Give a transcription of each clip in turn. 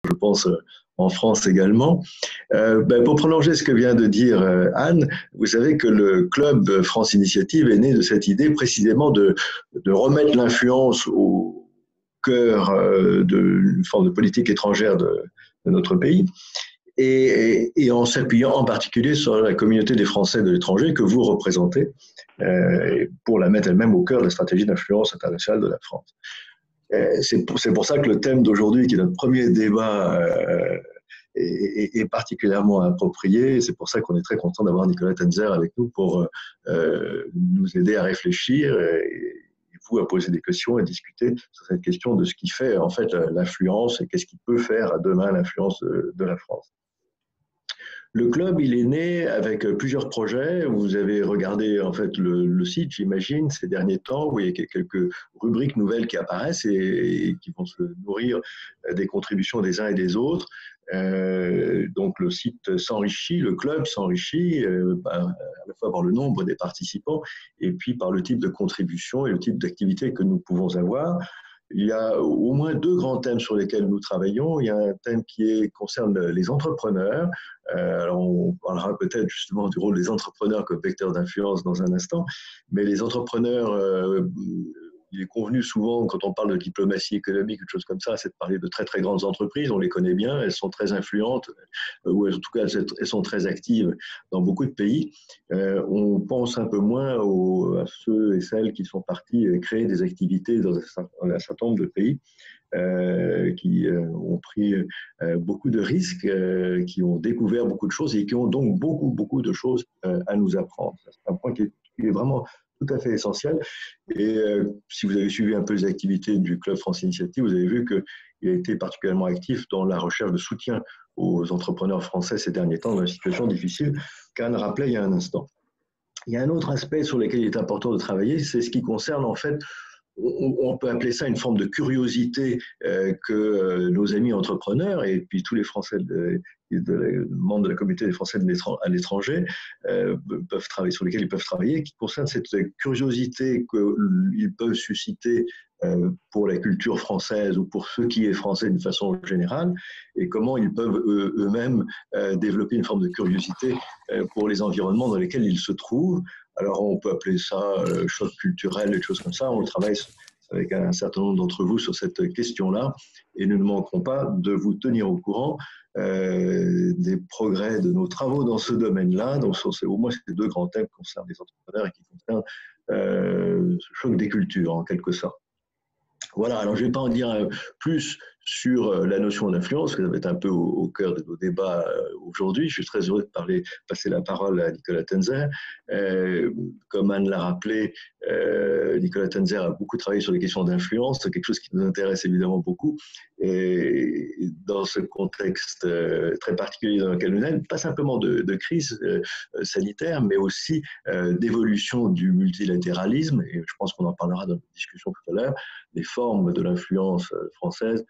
je pense, en France également. Pour prolonger ce que vient de dire Anne, vous savez que le club France Initiative est né de cette idée précisément de remettre l'influence au cœur d'une forme de politique étrangère de notre pays. Et en s'appuyant en particulier sur la communauté des Français de l'étranger que vous représentez, pour la mettre elle-même au cœur de la stratégie d'influence internationale de la France. C'est pour ça que le thème d'aujourd'hui, qui est notre premier débat, est particulièrement approprié. C'est pour ça qu'on est très content d'avoir Nicolas Tenzer avec nous pour nous aider à réfléchir et vous à poser des questions et discuter sur cette question de ce qui fait en fait l'influence et qu'est-ce qui peut faire à demain l'influence de la France. Le club, il est né avec plusieurs projets. Vous avez regardé en fait le site, j'imagine, ces derniers temps, où il y a quelques rubriques nouvelles qui apparaissent et qui vont se nourrir des contributions des uns et des autres. Donc le site s'enrichit, le club s'enrichit, à la fois par le nombre des participants et puis par le type de contribution et le type d'activité que nous pouvons avoir. Il y a au moins deux grands thèmes sur lesquels nous travaillons. Il y a un thème qui concerne les entrepreneurs. Alors on parlera peut-être justement du rôle des entrepreneurs comme vecteurs d'influence dans un instant, mais les entrepreneurs, il est convenu souvent, quand on parle de diplomatie économique, une chose comme ça, c'est de parler de très très grandes entreprises, on les connaît bien, elles sont très influentes, ou en tout cas elles sont très actives dans beaucoup de pays. On pense un peu moins à ceux et celles qui sont partis créer des activités dans un certain nombre de pays. Qui ont pris beaucoup de risques, qui ont découvert beaucoup de choses et qui ont donc beaucoup de choses à nous apprendre. C'est un point qui est vraiment tout à fait essentiel. Et si vous avez suivi un peu les activités du Club France Initiative, vous avez vu qu'il a été particulièrement actif dans la recherche de soutien aux entrepreneurs français ces derniers temps dans une situation difficile qu'Anne rappelait il y a un instant. Il y a un autre aspect sur lequel il est important de travailler, c'est ce qui concerne en fait, on peut appeler ça une forme de curiosité que nos amis entrepreneurs et puis tous les Français, membres de la communauté des Français à l'étranger peuvent travailler, sur lesquels ils peuvent travailler, qui concerne cette curiosité qu'ils peuvent susciter pour la culture française ou pour ce qui est français d'une façon générale, et comment ils peuvent eux-mêmes développer une forme de curiosité pour les environnements dans lesquels ils se trouvent. Alors, on peut appeler ça choc culturel, des choses comme ça. On travaille avec un certain nombre d'entre vous sur cette question-là et nous ne manquerons pas de vous tenir au courant des progrès de nos travaux dans ce domaine-là. Donc, au moins, ces deux grands thèmes qui concernent les entrepreneurs et qui concernent ce choc des cultures, en quelque sorte. Voilà, alors je ne vais pas en dire plus sur la notion d'influence, que ça va être un peu au cœur de nos débats aujourd'hui. Je suis très heureux de passer la parole à Nicolas Tenzer. Comme Anne l'a rappelé, Nicolas Tenzer a beaucoup travaillé sur les questions d'influence, c'est quelque chose qui nous intéresse évidemment beaucoup. Et dans ce contexte très particulier dans lequel nous sommes, pas simplement de crise sanitaire, mais aussi d'évolution du multilatéralisme, et je pense qu'on en parlera dans la discussion tout à l'heure, les formes de l'influence française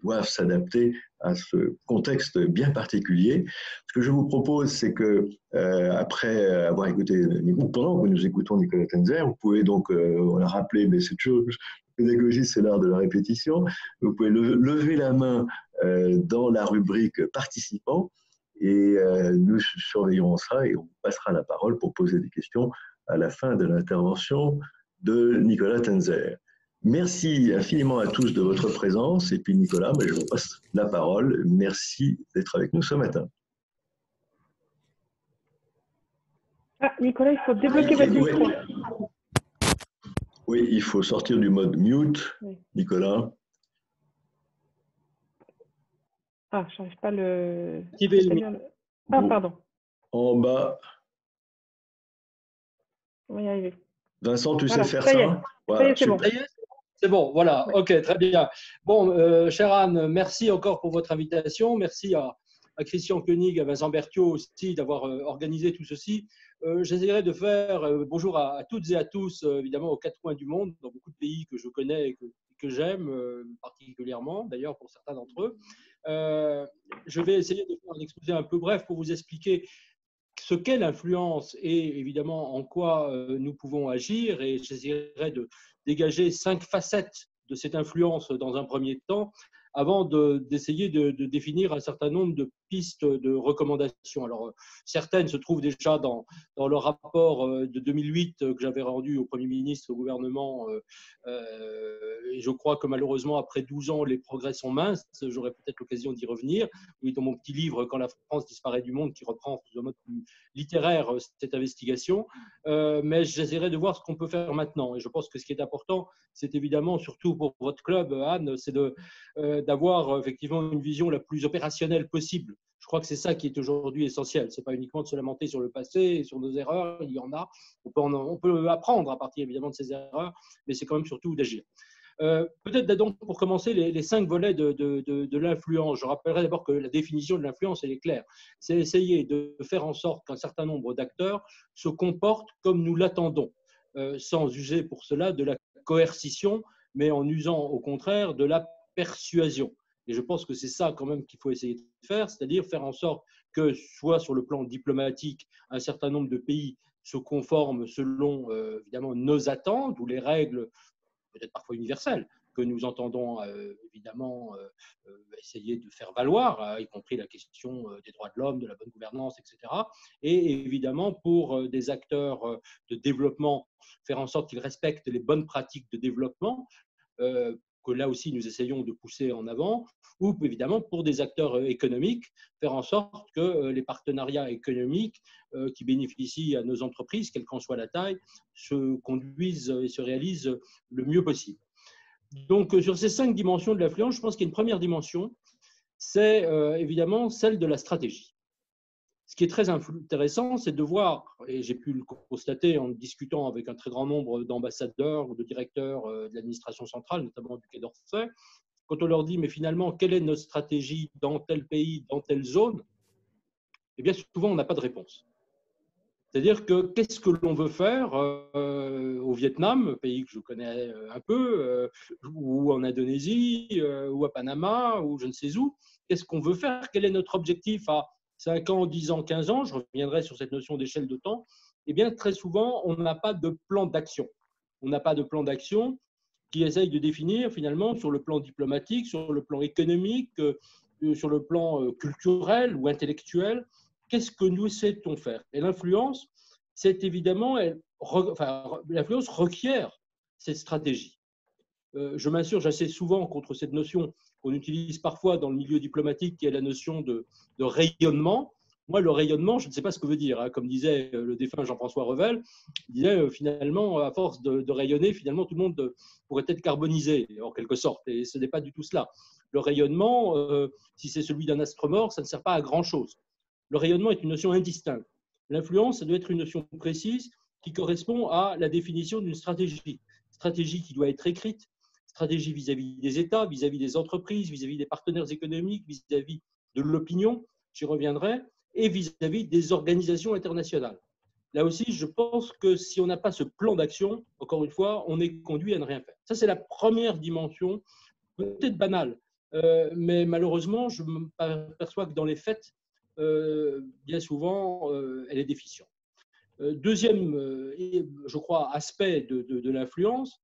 doivent s'adapter à ce contexte bien particulier. Ce que je vous propose, c'est que après avoir écouté, pendant que nous écoutons Nicolas Tenzer, vous pouvez donc, on l'a rappelé, mais c'est toujours, la pédagogie, c'est l'art de la répétition, vous pouvez lever la main dans la rubrique participants et nous surveillerons ça et on passera la parole pour poser des questions à la fin de l'intervention de Nicolas Tenzer. Merci infiniment à tous de votre présence. Et puis Nicolas, je vous passe la parole. Merci d'être avec nous ce matin. Ah, Nicolas, il faut débloquer votre micro. Oui, il faut sortir du mode mute, oui. Nicolas. Ah, je n'arrive pas le... Ah, pardon. En bas. On va y arriver. Vincent, tu sais faire ça? Voilà, ça y est, c'est bon. C'est bon, voilà, ok, très bien. Bon, chère Anne, merci encore pour votre invitation. Merci à Christian Koenig, à Vincent Berthiaud aussi d'avoir organisé tout ceci. J'essaierai de faire bonjour à toutes et à tous, évidemment, aux quatre coins du monde, dans beaucoup de pays que je connais et que j'aime particulièrement, d'ailleurs pour certains d'entre eux. Je vais essayer de faire un exposé un peu bref pour vous expliquer ce qu'est l'influence et évidemment en quoi nous pouvons agir, et j'essaierai de dégager 5 facettes de cette influence dans un premier temps, avant d'essayer de définir un certain nombre de pistes de recommandations. Alors, certaines se trouvent déjà dans le rapport de 2008 que j'avais rendu au Premier ministre, au gouvernement. Et je crois que malheureusement, après 12 ans, les progrès sont minces. J'aurai peut-être l'occasion d'y revenir. Oui, dans mon petit livre, Quand la France disparaît du monde, qui reprend de mode plus littéraire cette investigation. Mais j'essaierai de voir ce qu'on peut faire maintenant. Et je pense que ce qui est important, c'est évidemment, surtout pour votre club, Anne, c'est d'avoir effectivement une vision la plus opérationnelle possible. Je crois que c'est ça qui est aujourd'hui essentiel. Ce n'est pas uniquement de se lamenter sur le passé et sur nos erreurs, il y en a. On peut apprendre à partir évidemment de ces erreurs, mais c'est quand même surtout d'agir. Peut-être donc pour commencer les 5 volets de l'influence. Je rappellerai d'abord que la définition de l'influence, elle est claire. C'est essayer de faire en sorte qu'un certain nombre d'acteurs se comportent comme nous l'attendons, sans user pour cela de la coercition, mais en usant au contraire de la persuasion. Et je pense que c'est ça quand même qu'il faut essayer de faire, c'est-à-dire faire en sorte que, soit sur le plan diplomatique, un certain nombre de pays se conforment selon évidemment nos attentes ou les règles peut-être parfois universelles que nous entendons évidemment essayer de faire valoir, y compris la question des droits de l'homme, de la bonne gouvernance, etc. Et évidemment, pour des acteurs de développement, faire en sorte qu'ils respectent les bonnes pratiques de développement, que là aussi nous essayons de pousser en avant, ou évidemment pour des acteurs économiques, faire en sorte que les partenariats économiques qui bénéficient à nos entreprises, quelle qu'en soit la taille, se conduisent et se réalisent le mieux possible. Donc sur ces 5 dimensions de l'influence, je pense qu'il y a une première dimension, c'est évidemment celle de la stratégie. Ce qui est très intéressant, c'est de voir, et j'ai pu le constater en discutant avec un très grand nombre d'ambassadeurs ou de directeurs de l'administration centrale, notamment du Quai d'Orsay, quand on leur dit, mais finalement, quelle est notre stratégie dans tel pays, dans telle zone, eh bien, souvent, on n'a pas de réponse. C'est-à-dire que qu'est-ce que l'on veut faire au Vietnam, pays que je connais un peu, ou en Indonésie, ou à Panama, ou je ne sais où, qu'est-ce qu'on veut faire? Quel est notre objectif à 5 ans, 10 ans, 15 ans? Je reviendrai sur cette notion d'échelle de temps. Eh bien, très souvent, on n'a pas de plan d'action. On n'a pas de plan d'action qui essaye de définir finalement sur le plan diplomatique, sur le plan économique, sur le plan culturel ou intellectuel, qu'est-ce que nous souhaitons faire? Et l'influence, c'est évidemment, l'influence requiert cette stratégie. Je m'insurge assez souvent contre cette notion qu'on utilise parfois dans le milieu diplomatique, qui est la notion de rayonnement. Moi, le rayonnement, je ne sais pas ce que veut dire. Hein. Comme disait le défunt Jean-François Revel, il disait finalement, à force de rayonner, finalement, tout le monde pourrait être carbonisé, en quelque sorte. Et ce n'est pas du tout cela. Le rayonnement, si c'est celui d'un astre mort, ça ne sert pas à grand-chose. Le rayonnement est une notion indistincte. L'influence, ça doit être une notion précise qui correspond à la définition d'une stratégie. Stratégie qui doit être écrite, stratégie vis-à-vis des États, vis-à-vis des entreprises, vis-à-vis des partenaires économiques, vis-à-vis de l'opinion, j'y reviendrai, et vis-à-vis des organisations internationales. Là aussi, je pense que si on n'a pas ce plan d'action, encore une fois, on est conduit à ne rien faire. Ça, c'est la première dimension, peut-être banale, mais malheureusement, je m'aperçois que dans les faits, bien souvent, elle est déficiente. Deuxième, je crois, aspect de l'influence,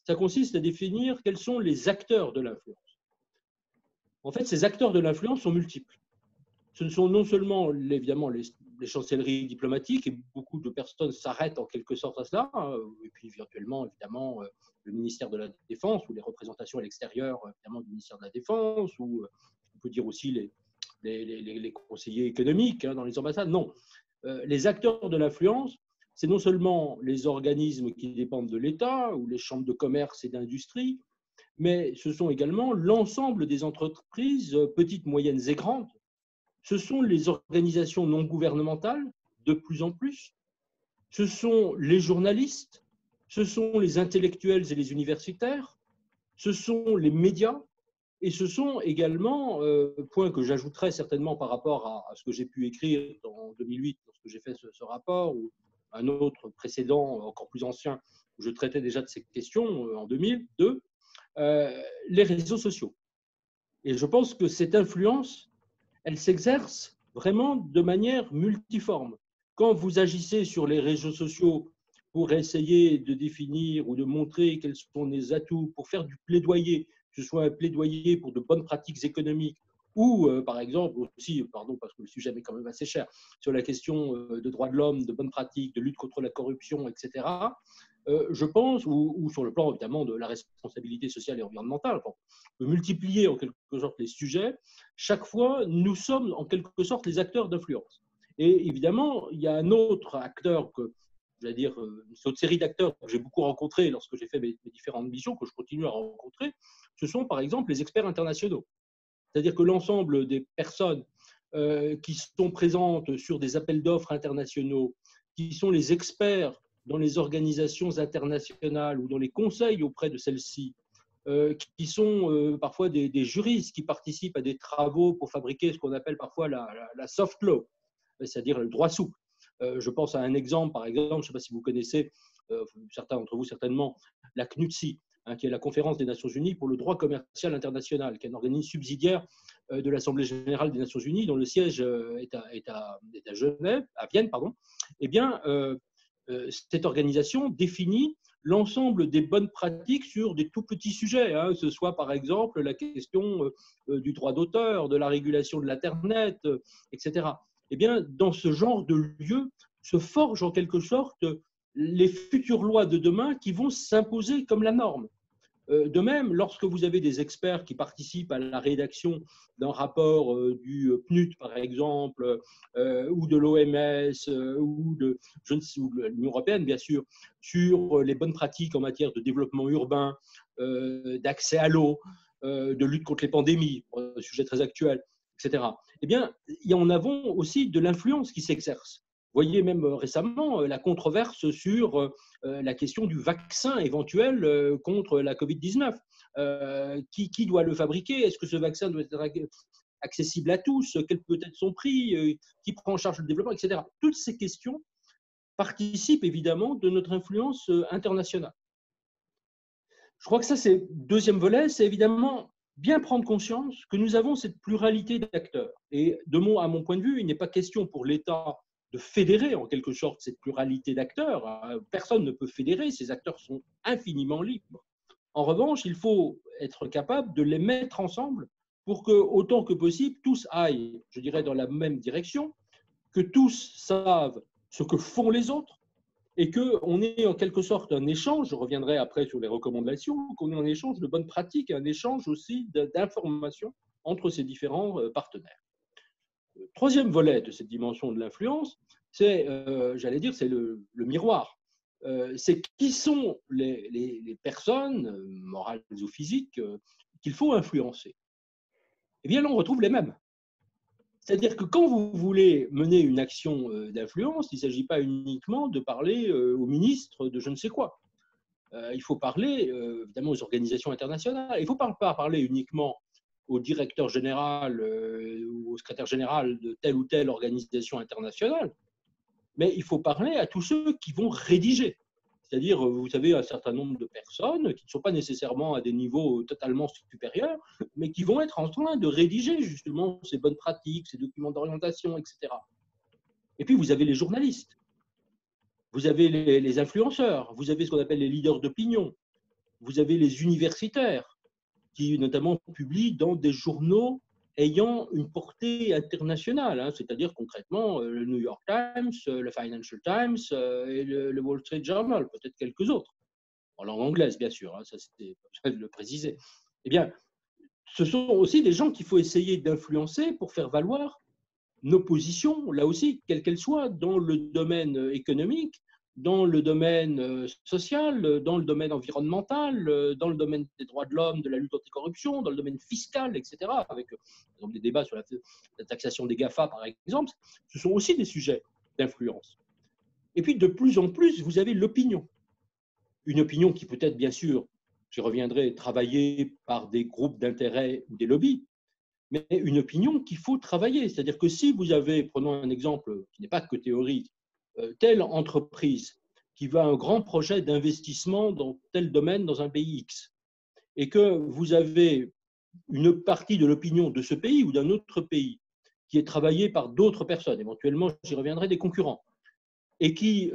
ça consiste à définir quels sont les acteurs de l'influence. En fait, ces acteurs de l'influence sont multiples. Ce ne sont non seulement, évidemment, les chancelleries diplomatiques, et beaucoup de personnes s'arrêtent en quelque sorte à cela, et puis virtuellement, évidemment, le ministère de la Défense ou les représentations à l'extérieur, évidemment, du ministère de la Défense, ou on peut dire aussi les conseillers économiques dans les ambassades. Non. Les acteurs de l'influence, c'est non seulement les organismes qui dépendent de l'État ou les chambres de commerce et d'industrie, mais ce sont également l'ensemble des entreprises, petites, moyennes et grandes. Ce sont les organisations non gouvernementales, de plus en plus. Ce sont les journalistes, ce sont les intellectuels et les universitaires, ce sont les médias, et ce sont également, point que j'ajouterai certainement par rapport à ce que j'ai pu écrire en 2008, lorsque j'ai fait ce rapport, ou un autre précédent, encore plus ancien, où je traitais déjà de ces questions, en 2002, les réseaux sociaux. Et je pense que cette influence, elle s'exerce vraiment de manière multiforme. Quand vous agissez sur les réseaux sociaux pour essayer de définir ou de montrer quels sont les atouts, pour faire du plaidoyer ce soit un plaidoyer pour de bonnes pratiques économiques ou, par exemple, aussi, pardon, parce que le sujet m'est quand même assez cher, sur la question de droits de l'homme, de bonnes pratiques, de lutte contre la corruption, etc., je pense, ou sur le plan évidemment de la responsabilité sociale et environnementale, on peut multiplier en quelque sorte les sujets, chaque fois, nous sommes en quelque sorte les acteurs d'influence. Et évidemment, il y a un autre acteur que, je vais dire, une autre série d'acteurs que j'ai beaucoup rencontrés lorsque j'ai fait mes différentes missions, que je continue à rencontrer, ce sont par exemple les experts internationaux. C'est-à-dire que l'ensemble des personnes qui sont présentes sur des appels d'offres internationaux, qui sont les experts dans les organisations internationales ou dans les conseils auprès de celles-ci, qui sont parfois des juristes qui participent à des travaux pour fabriquer ce qu'on appelle parfois la soft law, c'est-à-dire le droit souple. Je pense à un exemple, par exemple, je ne sais pas si vous connaissez, certains d'entre vous certainement, la CNUTSI, qui est la Conférence des Nations Unies pour le droit commercial international, qui est un organisme subsidiaire de l'Assemblée générale des Nations Unies, dont le siège est à Genève, à Vienne, pardon. Eh bien, cette organisation définit l'ensemble des bonnes pratiques sur des tout petits sujets, que ce soit par exemple la question du droit d'auteur, de la régulation de l'Internet, etc. Eh bien, dans ce genre de lieu se forgent en quelque sorte les futures lois de demain qui vont s'imposer comme la norme. De même, lorsque vous avez des experts qui participent à la rédaction d'un rapport du PNUD, par exemple, ou de l'OMS, ou de l'Union européenne, bien sûr, sur les bonnes pratiques en matière de développement urbain, d'accès à l'eau, de lutte contre les pandémies, un sujet très actuel, etc., eh bien, il y en a aussi de l'influence qui s'exerce. Vous voyez même récemment la controverse sur la question du vaccin éventuel contre la Covid-19. Qui doit le fabriquer? Est-ce que ce vaccin doit être accessible à tous? Quel peut être son prix? Qui prend en charge le développement, etc. Toutes ces questions participent évidemment de notre influence internationale. Je crois que ça, c'est le deuxième volet, c'est évidemment bien prendre conscience que nous avons cette pluralité d'acteurs. Et à mon point de vue, il n'est pas question pour l'État de fédérer en quelque sorte cette pluralité d'acteurs. Personne ne peut fédérer, ces acteurs sont infiniment libres. En revanche, il faut être capable de les mettre ensemble pour que, autant que possible, tous aillent, je dirais, dans la même direction, que tous savent ce que font les autres et qu'on ait en quelque sorte un échange, je reviendrai après sur les recommandations, qu'on ait un échange de bonnes pratiques et un échange aussi d'informations entre ces différents partenaires. Le troisième volet de cette dimension de l'influence, c'est, j'allais dire, c'est le miroir. C'est qui sont les personnes, morales ou physiques, qu'il faut influencer. Eh bien, là, on retrouve les mêmes. C'est-à-dire que quand vous voulez mener une action d'influence, il ne s'agit pas uniquement de parler au ministre de je ne sais quoi. Il faut parler, évidemment, aux organisations internationales. Il ne faut pas parler uniquement au directeur général ou au secrétaire général de telle ou telle organisation internationale, mais il faut parler à tous ceux qui vont rédiger. C'est-à-dire, vous avez un certain nombre de personnes qui ne sont pas nécessairement à des niveaux totalement supérieurs, mais qui vont être en train de rédiger justement ces bonnes pratiques, ces documents d'orientation, etc. Et puis, vous avez les journalistes, vous avez les influenceurs, vous avez ce qu'on appelle les leaders d'opinion, vous avez les universitaires, qui notamment publient dans des journaux ayant une portée internationale, c'est-à-dire concrètement le New York Times, le Financial Times et le Wall Street Journal, peut-être quelques autres, en langue anglaise bien sûr, ça c'était besoin de le préciser. Eh bien, ce sont aussi des gens qu'il faut essayer d'influencer pour faire valoir nos positions, là aussi, quelles qu'elles soient, dans le domaine économique, dans le domaine social, dans le domaine environnemental, dans le domaine des droits de l'homme, de la lutte anticorruption, dans le domaine fiscal, etc., avec par exemple, des débats sur la taxation des GAFA, par exemple, ce sont aussi des sujets d'influence. Et puis, de plus en plus, vous avez l'opinion. Une opinion qui peut être, bien sûr, j'y reviendrai, travaillée par des groupes d'intérêt ou des lobbies, mais une opinion qu'il faut travailler. C'est-à-dire que si vous avez, prenons un exemple qui n'est pas que théorique, telle entreprise qui va à un grand projet d'investissement dans tel domaine dans un pays X, et que vous avez une partie de l'opinion de ce pays ou d'un autre pays qui est travaillée par d'autres personnes, éventuellement, j'y reviendrai, des concurrents, et qui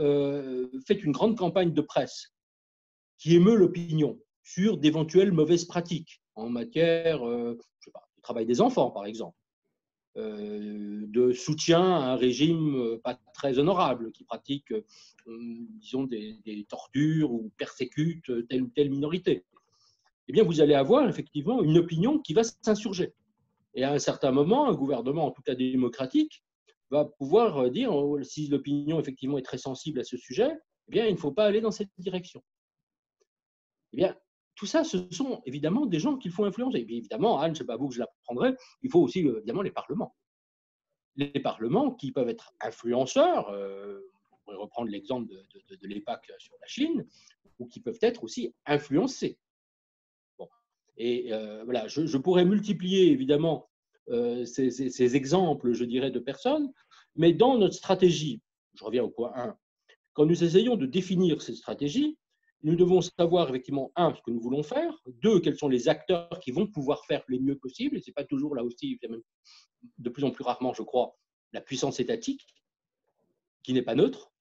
fait une grande campagne de presse qui émeut l'opinion sur d'éventuelles mauvaises pratiques, en matière je sais pas, du travail des enfants, par exemple, de soutien à un régime pas très honorable qui pratique, disons, des tortures ou persécute telle ou telle minorité. Eh bien, vous allez avoir effectivement une opinion qui va s'insurger. Et à un certain moment, un gouvernement, en tout cas démocratique, va pouvoir dire, si l'opinion effectivement est très sensible à ce sujet, eh bien, il ne faut pas aller dans cette direction. Eh bien, tout ça, ce sont évidemment des gens qu'il faut influencer. Et puis évidemment, Anne, ce n'est pas vous que je l'apprendrai, il faut aussi évidemment les parlements. Les parlements qui peuvent être influenceurs, on pourrait reprendre l'exemple de l'EPAC sur la Chine, ou qui peuvent être aussi influencés. Bon. Et voilà, je pourrais multiplier évidemment ces exemples, je dirais, de personnes, mais dans notre stratégie, je reviens au point 1, quand nous essayons de définir ces stratégies, nous devons savoir effectivement, un, ce que nous voulons faire, deux, quels sont les acteurs qui vont pouvoir faire le mieux possible, et ce n'est pas toujours là aussi, même de plus en plus rarement, je crois, la puissance étatique, qui n'est pas neutre,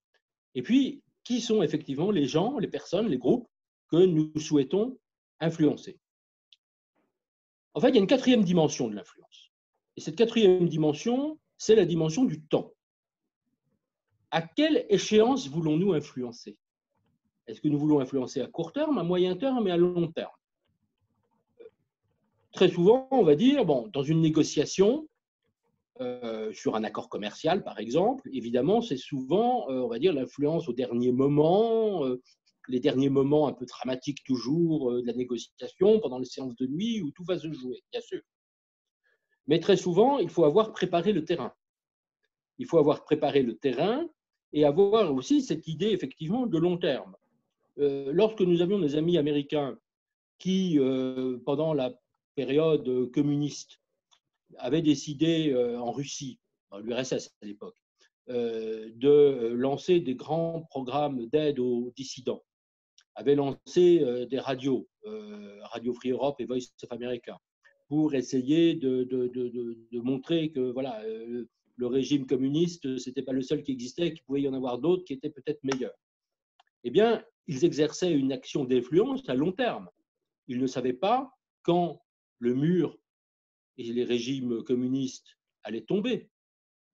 et puis qui sont effectivement les gens, les personnes, les groupes que nous souhaitons influencer. En fait, il y a une quatrième dimension de l'influence. Et cette quatrième dimension, c'est la dimension du temps. À quelle échéance voulons-nous influencer? Est-ce que nous voulons influencer à court terme, à moyen terme et à long terme? Très souvent, on va dire, bon, dans une négociation, sur un accord commercial, par exemple, évidemment, c'est souvent, on va dire, l'influence au dernier moment, les derniers moments un peu dramatiques toujours de la négociation, pendant les séances de nuit, où tout va se jouer, bien sûr. Mais très souvent, il faut avoir préparé le terrain. Il faut avoir préparé le terrain et avoir aussi cette idée, effectivement, de long terme. Lorsque nous avions des amis américains qui, pendant la période communiste, avaient décidé en Russie, dans l'URSS à l'époque, de lancer des grands programmes d'aide aux dissidents, avaient lancé des radios, Radio Free Europe et Voice of America, pour essayer de montrer que voilà, le régime communiste, ce n'était pas le seul qui existait, qu'il pouvait y en avoir d'autres qui étaient peut-être meilleurs. Eh bien, ils exerçaient une action d'influence à long terme. Ils ne savaient pas quand le mur et les régimes communistes allaient tomber,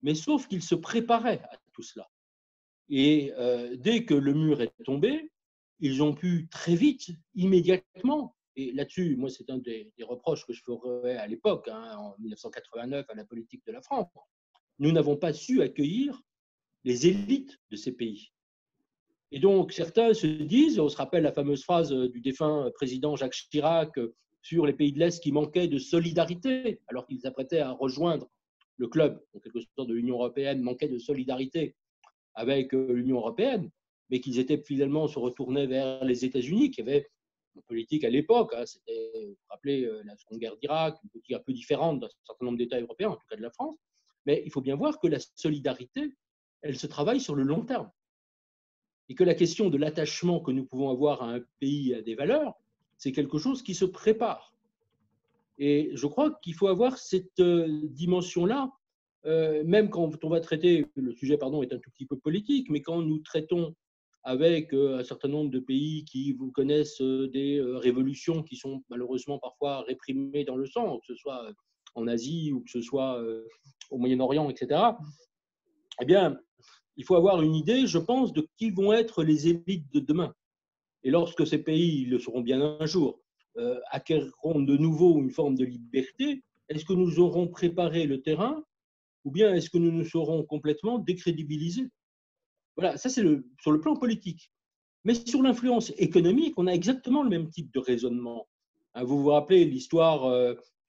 mais sauf qu'ils se préparaient à tout cela. Et dès que le mur est tombé, ils ont pu très vite, immédiatement, et là-dessus, moi, c'est un des reproches que je ferais à l'époque, hein, en 1989, à la politique de la France, nous n'avons pas su accueillir les élites de ces pays. Et donc, certains se disent, on se rappelle la fameuse phrase du défunt président Jacques Chirac sur les pays de l'Est qui manquaient de solidarité, alors qu'ils s'apprêtaient à rejoindre le club, en quelque sorte de l'Union européenne, manquaient de solidarité avec l'Union européenne, mais qu'ils étaient finalement se retournaient vers les États-Unis, qui avaient une politique à l'époque, hein, c'était, vous vous rappelez, la Seconde Guerre d'Irak, une politique un peu différente d'un certain nombre d'États européens, en tout cas de la France, mais il faut bien voir que la solidarité, elle se travaille sur le long terme. Et que la question de l'attachement que nous pouvons avoir à un pays et à des valeurs, c'est quelque chose qui se prépare. Et je crois qu'il faut avoir cette dimension-là, même quand on va traiter, le sujet pardon, est un tout petit peu politique, mais quand nous traitons avec un certain nombre de pays qui vous connaissent des révolutions qui sont malheureusement parfois réprimées dans le sang, que ce soit en Asie ou que ce soit au Moyen-Orient, etc., eh bien, il faut avoir une idée, je pense, de qui vont être les élites de demain. Et lorsque ces pays, ils le seront bien un jour, acquerront de nouveau une forme de liberté, est-ce que nous aurons préparé le terrain ou bien est-ce que nous nous serons complètement décrédibilisés? Voilà, ça c'est sur le plan politique. Mais sur l'influence économique, on a exactement le même type de raisonnement. Vous vous rappelez l'histoire,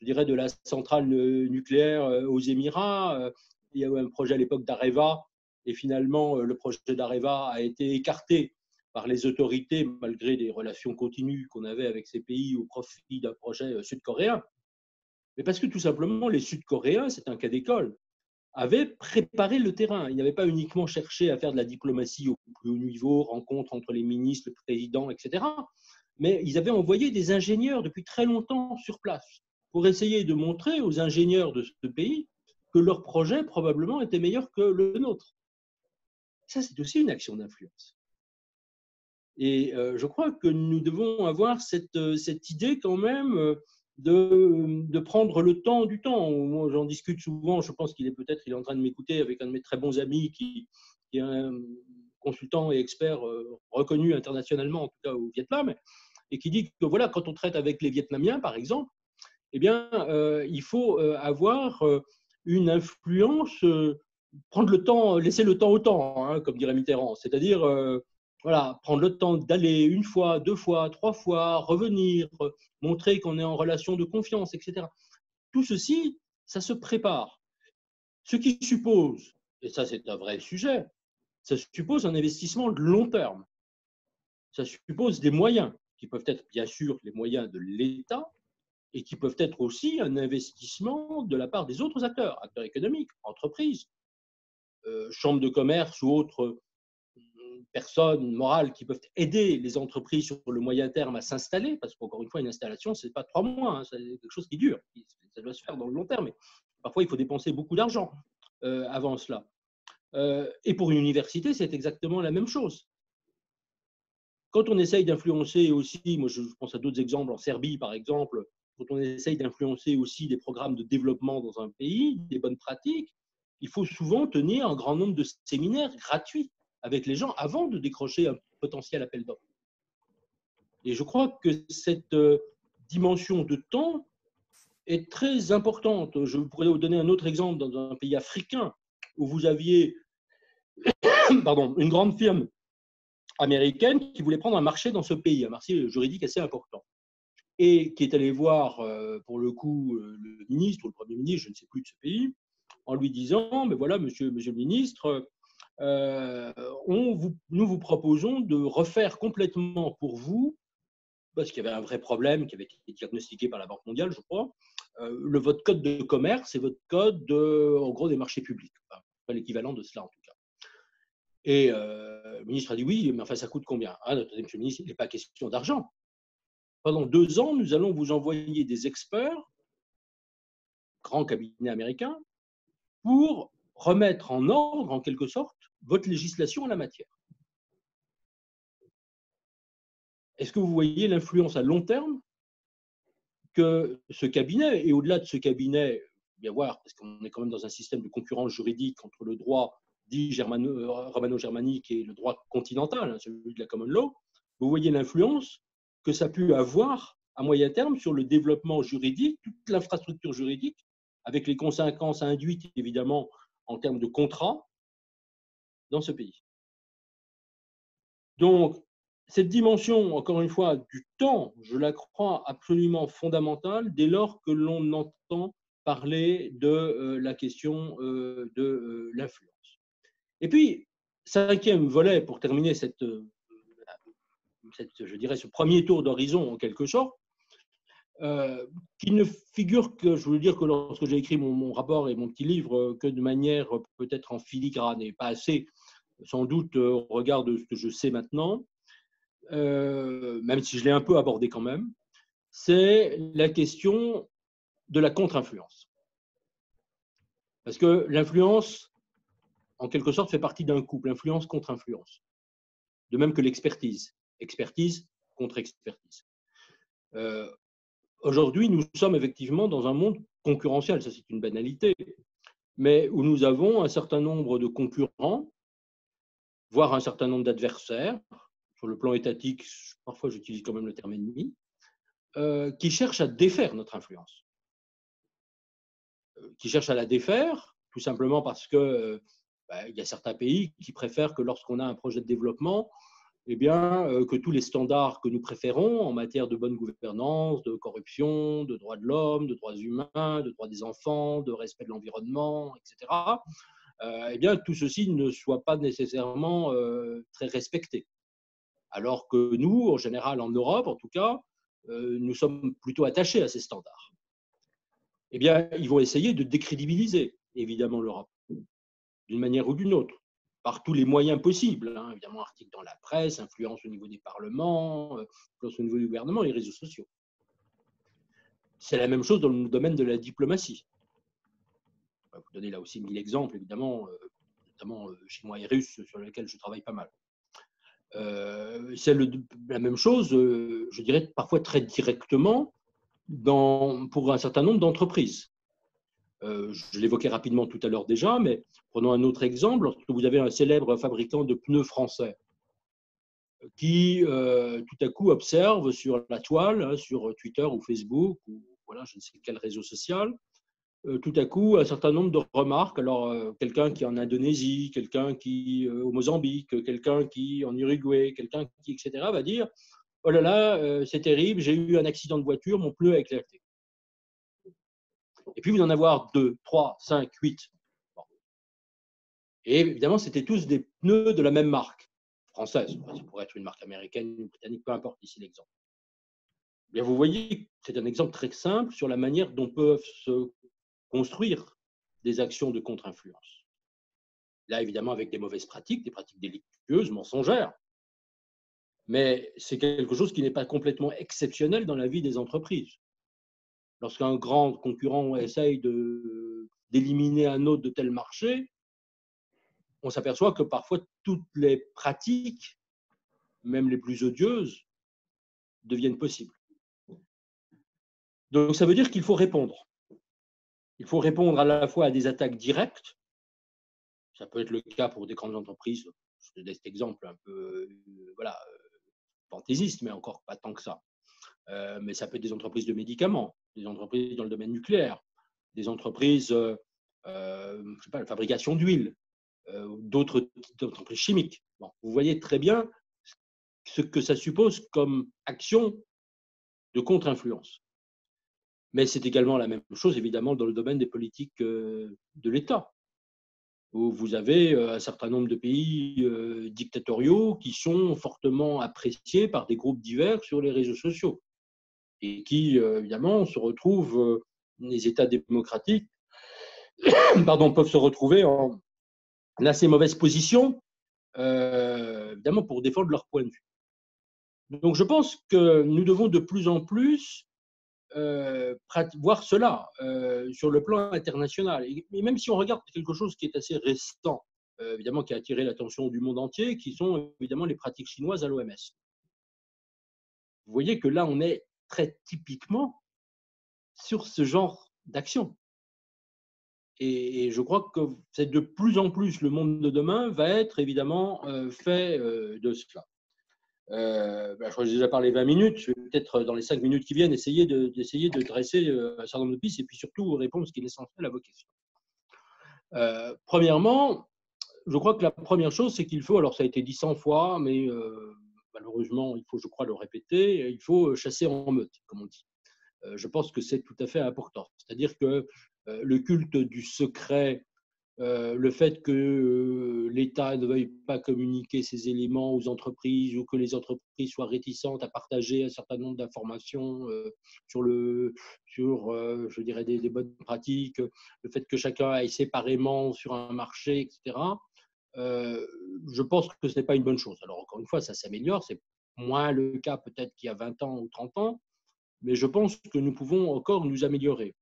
je dirais, de la centrale nucléaire aux Émirats. Il y a eu un projet à l'époque d'Areva, et finalement, le projet d'Areva a été écarté par les autorités, malgré des relations continues qu'on avait avec ces pays au profit d'un projet sud-coréen. Mais parce que tout simplement, les Sud-Coréens, c'est un cas d'école, avaient préparé le terrain. Ils n'avaient pas uniquement cherché à faire de la diplomatie au plus haut niveau, rencontres entre les ministres, le président, etc. Mais ils avaient envoyé des ingénieurs depuis très longtemps sur place pour essayer de montrer aux ingénieurs de ce pays que leur projet probablement était meilleur que le nôtre. Ça, c'est aussi une action d'influence. Et je crois que nous devons avoir cette idée quand même de prendre le temps du temps. Moi, j'en discute souvent. Je pense qu'il est peut-être il est en train de m'écouter avec un de mes très bons amis qui est un consultant et expert reconnu internationalement, en tout cas au Vietnam, et qui dit que voilà, quand on traite avec les Vietnamiens, par exemple, eh bien, il faut avoir une influence, prendre le temps, laisser le temps au temps, hein, comme dirait Mitterrand. C'est-à-dire, voilà, prendre le temps d'aller une fois, deux fois, trois fois, revenir, montrer qu'on est en relation de confiance, etc. Tout ceci, ça se prépare. Ce qui suppose, et ça c'est un vrai sujet, ça suppose un investissement de long terme. Ça suppose des moyens qui peuvent être bien sûr les moyens de l'État et qui peuvent être aussi un investissement de la part des autres acteurs, acteurs économiques, entreprises, chambres de commerce ou autres personnes morales qui peuvent aider les entreprises sur le moyen terme à s'installer, parce qu'encore une fois, une installation, ce n'est pas 3 mois, hein, c'est quelque chose qui dure, ça doit se faire dans le long terme. Mais parfois, il faut dépenser beaucoup d'argent avant cela. Et pour une université, c'est exactement la même chose. Quand on essaye d'influencer aussi, moi je pense à d'autres exemples, en Serbie par exemple, quand on essaye d'influencer aussi des programmes de développement dans un pays, des bonnes pratiques, il faut souvent tenir un grand nombre de séminaires gratuits avec les gens avant de décrocher un potentiel appel d'offres. Et je crois que cette dimension de temps est très importante. Je pourrais vous donner un autre exemple dans un pays africain où vous aviez une grande firme américaine qui voulait prendre un marché dans ce pays, un marché juridique assez important, et qui est allé voir, pour le coup, le ministre ou le Premier ministre, je ne sais plus de ce pays, en lui disant, mais voilà, monsieur le ministre, nous vous proposons de refaire complètement pour vous, parce qu'il y avait un vrai problème qui avait été diagnostiqué par la Banque mondiale, je crois, votre code de commerce et votre code, en gros, des marchés publics, enfin, l'équivalent de cela en tout cas. Et le ministre a dit oui, mais enfin, ça coûte combien? Attendez, monsieur le ministre, il n'est pas question d'argent. Pendant 2 ans, nous allons vous envoyer des experts, grands cabinets américains, pour remettre en ordre, en quelque sorte, votre législation en la matière. Est-ce que vous voyez l'influence à long terme que ce cabinet, et au-delà de ce cabinet, bien voir, parce qu'on est quand même dans un système de concurrence juridique entre le droit dit romano-germanique et le droit continental, celui de la common law, vous voyez l'influence que ça a pu avoir à moyen terme sur le développement juridique, toute l'infrastructure juridique, avec les conséquences induites évidemment en termes de contrats dans ce pays. Donc, cette dimension, encore une fois, du temps, je la crois absolument fondamentale dès lors que l'on entend parler de la question de l'influence. Et puis, cinquième volet, pour terminer je dirais, ce premier tour d'horizon en quelque sorte, qui ne figure que, je veux dire que lorsque j'ai écrit mon rapport et mon petit livre, que de manière peut-être en filigrane et pas assez, sans doute au regard de ce que je sais maintenant, même si je l'ai un peu abordé quand même, c'est la question de la contre-influence. Parce que l'influence, en quelque sorte, fait partie d'un couple, influence contre influence. De même que l'expertise, expertise contre expertise. Aujourd'hui, nous sommes effectivement dans un monde concurrentiel, ça c'est une banalité, mais où nous avons un certain nombre de concurrents, voire un certain nombre d'adversaires. Sur le plan étatique, parfois j'utilise quand même le terme ennemi, qui cherchent à défaire notre influence. Qui cherchent à la défaire, tout simplement parce que il y a certains pays qui préfèrent que lorsqu'on a un projet de développement, eh bien, que tous les standards que nous préférons en matière de bonne gouvernance, de corruption, de droits de l'homme, de droits humains, de droits des enfants, de respect de l'environnement, etc., eh bien, tout ceci ne soit pas nécessairement très respecté. Alors que nous, en général, en Europe, en tout cas, nous sommes plutôt attachés à ces standards. Eh bien, ils vont essayer de décrédibiliser, évidemment, l'Europe, d'une manière ou d'une autre, par tous les moyens possibles. Hein, évidemment, articles dans la presse, influence au niveau des parlements, influence au niveau du gouvernement, les réseaux sociaux. C'est la même chose dans le domaine de la diplomatie. Je vais vous donner là aussi 1000 exemples, évidemment, notamment chinois et russes, sur lesquels je travaille pas mal. C'est la même chose, je dirais parfois très directement, pour un certain nombre d'entreprises. Je l'évoquais rapidement tout à l'heure déjà, mais prenons un autre exemple. Lorsque vous avez un célèbre fabricant de pneus français qui, tout à coup, observe sur la toile, hein, sur Twitter ou Facebook, ou voilà, je ne sais quel réseau social, tout à coup, un certain nombre de remarques. Alors, quelqu'un qui est en Indonésie, quelqu'un qui au Mozambique, quelqu'un qui en Uruguay, quelqu'un qui, etc., va dire « Oh là là, c'est terrible, j'ai eu un accident de voiture, mon pneu a éclaté. » Et puis, vous en avoir 2, 3, 5, 8. Bon. Et évidemment, c'était tous des pneus de la même marque, française. Ça pourrait être une marque américaine ou britannique, peu importe ici l'exemple. Bien, vous voyez, c'est un exemple très simple sur la manière dont peuvent se construire des actions de contre-influence. Là, évidemment, avec des mauvaises pratiques, des pratiques délictueuses, mensongères. Mais c'est quelque chose qui n'est pas complètement exceptionnel dans la vie des entreprises. Lorsqu'un grand concurrent essaye d'éliminer un autre de tel marché, on s'aperçoit que parfois toutes les pratiques, même les plus odieuses, deviennent possibles. Donc ça veut dire qu'il faut répondre. Il faut répondre à la fois à des attaques directes. Ça peut être le cas pour des grandes entreprises. Je te donne cet exemple un peu fantaisiste, mais encore pas tant que ça. Mais ça peut être des entreprises de médicaments, des entreprises dans le domaine nucléaire, des entreprises, je sais pas, la fabrication d'huile, d'autres entreprises chimiques. Bon, vous voyez très bien ce que ça suppose comme action de contre-influence. Mais c'est également la même chose, évidemment, dans le domaine des politiques de l'État, où vous avez un certain nombre de pays dictatoriaux qui sont fortement appréciés par des groupes divers sur les réseaux sociaux et qui, évidemment, se retrouvent, les États démocratiques peuvent se retrouver en assez mauvaise position, évidemment, pour défendre leur point de vue. Donc, je pense que nous devons de plus en plus voir cela sur le plan international. Et même si on regarde quelque chose qui est assez récent, évidemment, qui a attiré l'attention du monde entier, qui sont évidemment les pratiques chinoises à l'OMS. Vous voyez que là, on est très typiquement sur ce genre d'action. Et je crois que c'est de plus en plus le monde de demain va être évidemment fait de cela. Je crois que j'ai déjà parlé 20 minutes. Je vais peut-être, dans les 5 minutes qui viennent, essayer de dresser un certain nombre de pistes et puis surtout répondre ce qui est essentiel à vos questions. Premièrement, je crois que la première chose, c'est qu'il faut, alors ça a été dit 100 fois, mais malheureusement, il faut, je crois, le répéter, il faut chasser en meute, comme on dit. Je pense que c'est tout à fait important. C'est-à-dire que le culte du secret, le fait que l'État ne veuille pas communiquer ces éléments aux entreprises ou que les entreprises soient réticentes à partager un certain nombre d'informations sur je dirais, des bonnes pratiques, le fait que chacun aille séparément sur un marché, etc. Je pense que ce n'est pas une bonne chose. Alors, encore une fois, ça s'améliore. C'est moins le cas peut-être qu'il y a 20 ans ou 30 ans, mais je pense que nous pouvons encore nous améliorer.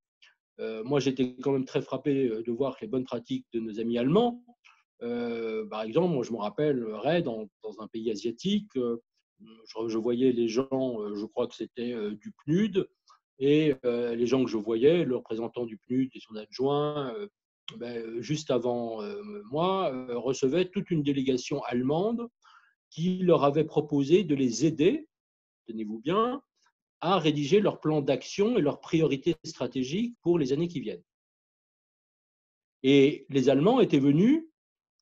Moi, j'étais quand même très frappé de voir les bonnes pratiques de nos amis allemands. Par exemple, moi, je me rappellerai dans un pays asiatique, je voyais les gens, je crois que c'était du PNUD, et les gens que je voyais, le représentant du PNUD et son adjoint, juste avant moi, recevaient toute une délégation allemande qui leur avait proposé de les aider, tenez-vous bien, à rédiger leur plan d'action et leurs priorités stratégiques pour les années qui viennent. Et les Allemands étaient venus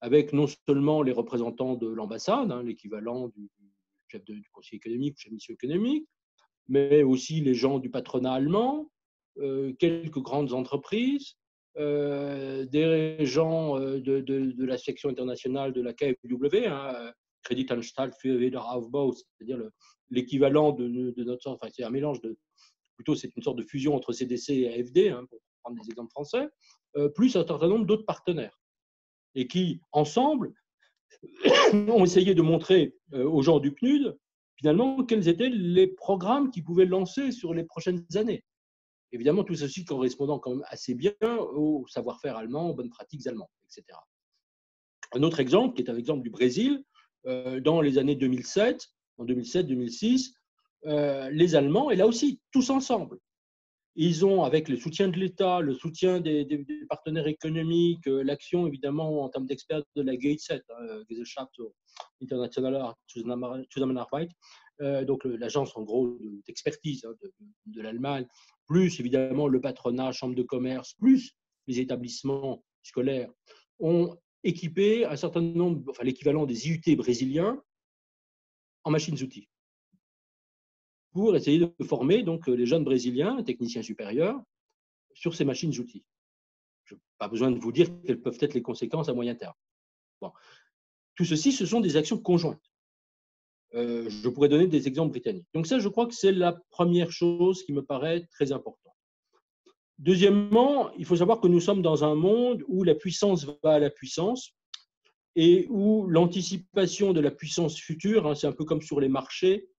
avec non seulement les représentants de l'ambassade, hein, l'équivalent du chef du conseil économique, chef de mission économique, mais aussi les gens du patronat allemand, quelques grandes entreprises, des gens de la section internationale de la KfW, hein, Kreditanstalt für Wiederaufbau, c'est-à-dire l'équivalent de notre sens, enfin c'est un mélange plutôt c'est une sorte de fusion entre CDC et AfD, hein, pour prendre des exemples français, plus un certain nombre d'autres partenaires, et qui, ensemble, ont essayé de montrer aux gens du PNUD, finalement, quels étaient les programmes qu'ils pouvaient lancer sur les prochaines années. Évidemment, tout ceci correspondant quand même assez bien au savoir-faire allemand, aux bonnes pratiques allemandes, etc. Un autre exemple, qui est un exemple du Brésil, dans les années 2007, en 2007-2006, les Allemands, et là aussi, tous ensemble, Ils ont, avec le soutien de l'État, le soutien des partenaires économiques, l'action évidemment en termes d'experts de la GIZ, Gesellschaft Internationale Zusammenarbeit, donc l'agence en gros d'expertise de l'Allemagne, plus évidemment le patronat, chambre de commerce, plus les établissements scolaires, ont équipé un certain nombre, enfin l'équivalent des IUT brésiliens en machines-outils, pour essayer de former donc les jeunes Brésiliens, techniciens supérieurs, sur ces machines-outils. Je n'ai pas besoin de vous dire quelles peuvent être les conséquences à moyen terme. Bon. Tout ceci, ce sont des actions conjointes. Je pourrais donner des exemples britanniques. Donc ça, je crois que c'est la première chose qui me paraît très importante. Deuxièmement, il faut savoir que nous sommes dans un monde où la puissance va à la puissance et où l'anticipation de la puissance future, hein, c'est un peu comme sur les marchés,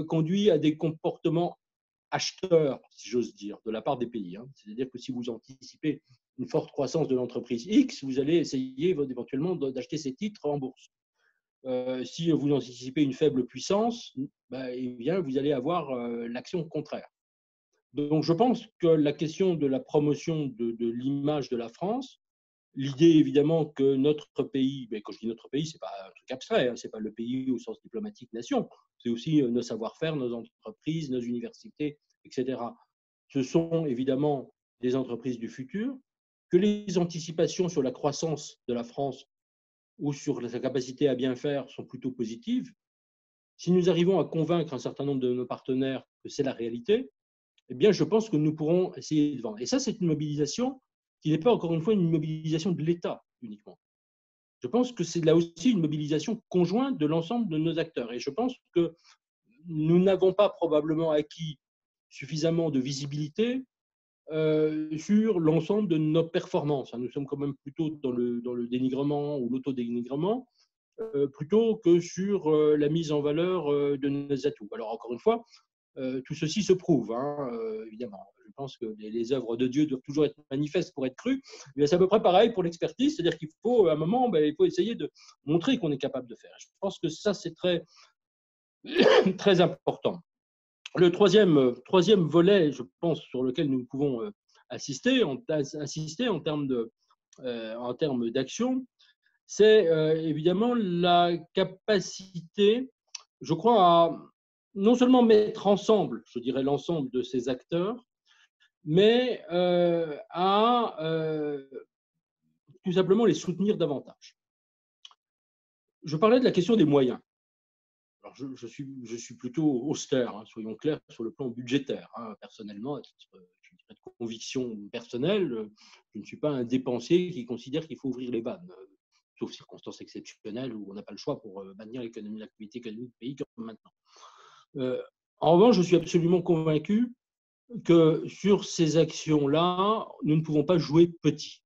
conduit à des comportements acheteurs, si j'ose dire, de la part des pays. Hein. C'est-à-dire que si vous anticipez une forte croissance de l'entreprise X, vous allez essayer éventuellement d'acheter ces titres en bourse. Si vous anticipez une faible puissance, eh bien, vous allez avoir l'action contraire. Donc, je pense que la question de la promotion de l'image de la France, l'idée évidemment que notre pays, mais quand je dis notre pays, ce n'est pas un truc abstrait, hein, ce n'est pas le pays au sens diplomatique nation, c'est aussi nos savoir-faire, nos entreprises, nos universités, etc. Ce sont évidemment des entreprises du futur, que les anticipations sur la croissance de la France ou sur sa capacité à bien faire sont plutôt positives. Si nous arrivons à convaincre un certain nombre de nos partenaires que c'est la réalité, eh bien, je pense que nous pourrons essayer de vendre. Et ça, c'est une mobilisation qui n'est pas, encore une fois, une mobilisation de l'État uniquement. Je pense que c'est là aussi une mobilisation conjointe de l'ensemble de nos acteurs. Et je pense que nous n'avons pas probablement acquis suffisamment de visibilité sur l'ensemble de nos performances. Nous sommes quand même plutôt dans le dénigrement ou l'autodénigrement, plutôt que sur la mise en valeur de nos atouts. Alors, encore une fois, tout ceci se prouve, hein, évidemment. Je pense que les œuvres de Dieu doivent toujours être manifestes pour être crues. Mais c'est à peu près pareil pour l'expertise, c'est-à-dire qu'il faut, à un moment, il faut essayer de montrer qu'on est capable de faire. Je pense que ça, c'est très, très important. Le troisième volet, je pense, sur lequel nous pouvons insister en termes d'action, c'est évidemment la capacité, je crois, à non seulement mettre ensemble, je dirais, l'ensemble de ces acteurs, mais à tout simplement les soutenir davantage. Je parlais de la question des moyens. Alors je suis plutôt austère, hein, soyons clairs, sur le plan budgétaire. Hein. Personnellement, à titre de conviction personnelle, je ne suis pas un dépensier qui considère qu'il faut ouvrir les vannes, sauf circonstances exceptionnelles où on n'a pas le choix pour maintenir l'activité économique du pays comme maintenant. En revanche, je suis absolument convaincu que sur ces actions-là, nous ne pouvons pas jouer petit.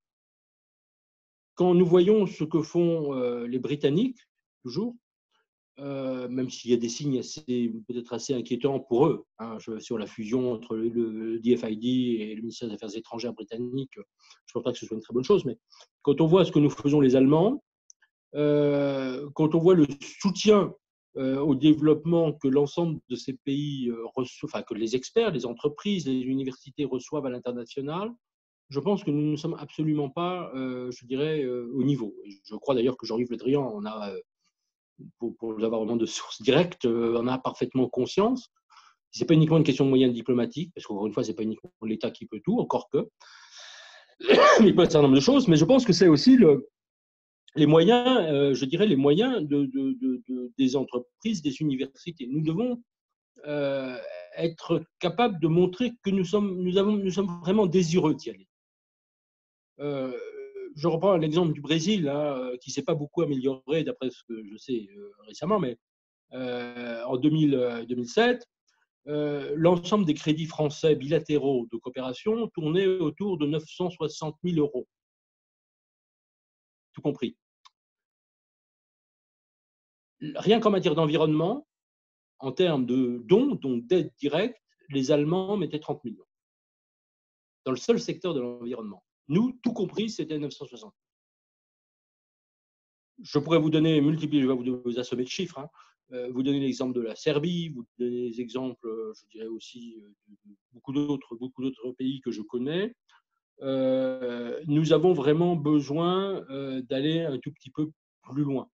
Quand nous voyons ce que font les Britanniques, toujours, même s'il y a des signes peut-être assez inquiétants pour eux, hein, sur la fusion entre le DFID et le ministère des Affaires étrangères britannique, je ne pense pas que ce soit une très bonne chose, mais quand on voit ce que nous faisons les Allemands, quand on voit le soutien au développement que l'ensemble de ces pays reçoivent, enfin que les experts, les entreprises, les universités reçoivent à l'international, je pense que nous ne sommes absolument pas, je dirais, au niveau. Je crois d'ailleurs que Jean-Yves Le Drian en a, pour avoir vraiment de sources directes, en a parfaitement conscience. Ce n'est pas uniquement une question de moyens diplomatiques, parce qu'encore une fois, ce n'est pas uniquement l'État qui peut tout, encore que. Il peut y avoir un certain nombre de choses, mais je pense que c'est aussi les moyens, je dirais, les moyens des entreprises, des universités. Nous devons être capables de montrer que nous sommes vraiment désireux d'y aller. Je reprends l'exemple du Brésil, hein, qui ne s'est pas beaucoup amélioré, d'après ce que je sais récemment, mais en 2007, l'ensemble des crédits français bilatéraux de coopération tournaient autour de 960 000 euros, tout compris. Rien qu'en matière d'environnement, en termes de dons, donc d'aide directe, les Allemands mettaient 30 millions dans le seul secteur de l'environnement. Nous, tout compris, c'était 960 000. Je pourrais vous donner, multiplier, je vais vous assommer de chiffres, hein, Vous donnez l'exemple de la Serbie, vous donnez les exemples, je dirais aussi, de beaucoup d'autres pays que je connais. Nous avons vraiment besoin d'aller un tout petit peu plus loin.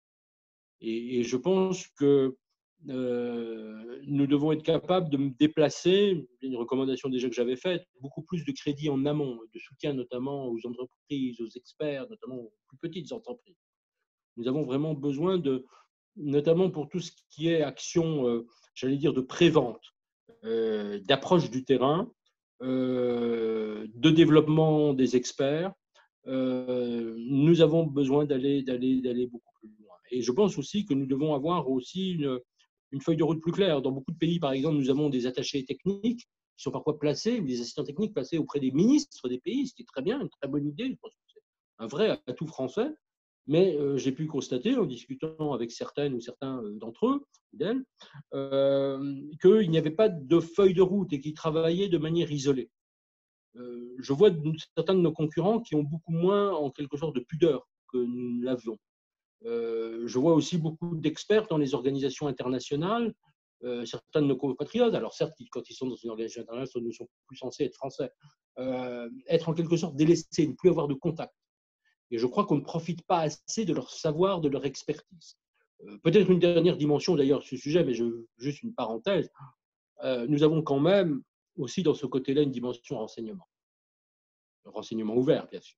Et je pense que nous devons être capables de me déplacer, une recommandation déjà que j'avais faite, beaucoup plus de crédits en amont, de soutien notamment aux entreprises, aux experts, notamment aux plus petites entreprises. Nous avons vraiment besoin de, notamment pour tout ce qui est action, j'allais dire, de pré-vente, d'approche du terrain, de développement des experts. Nous avons besoin d'aller beaucoup plus loin. Et je pense aussi que nous devons avoir aussi une feuille de route plus claire. Dans beaucoup de pays, par exemple, nous avons des attachés techniques qui sont parfois placés, ou des assistants techniques placés auprès des ministres des pays, ce qui est très bien, une très bonne idée. Je pense que c'est un vrai atout français. Mais j'ai pu constater, en discutant avec certaines ou certains d'entre eux, d'elles, qu'il n'y avait pas de feuille de route et qu'ils travaillaient de manière isolée. Je vois certains de nos concurrents qui ont beaucoup moins, en quelque sorte, de pudeur que nous l'avions. Je vois aussi beaucoup d'experts dans les organisations internationales, certains de nos compatriotes, alors certes, quand ils sont dans une organisation internationale, ils ne sont plus censés être français, être en quelque sorte délaissés, ne plus avoir de contact. Et je crois qu'on ne profite pas assez de leur savoir, de leur expertise. Peut-être une dernière dimension d'ailleurs sur ce sujet, mais juste une parenthèse. Nous avons quand même aussi dans ce côté-là une dimension renseignement ouvert, bien sûr.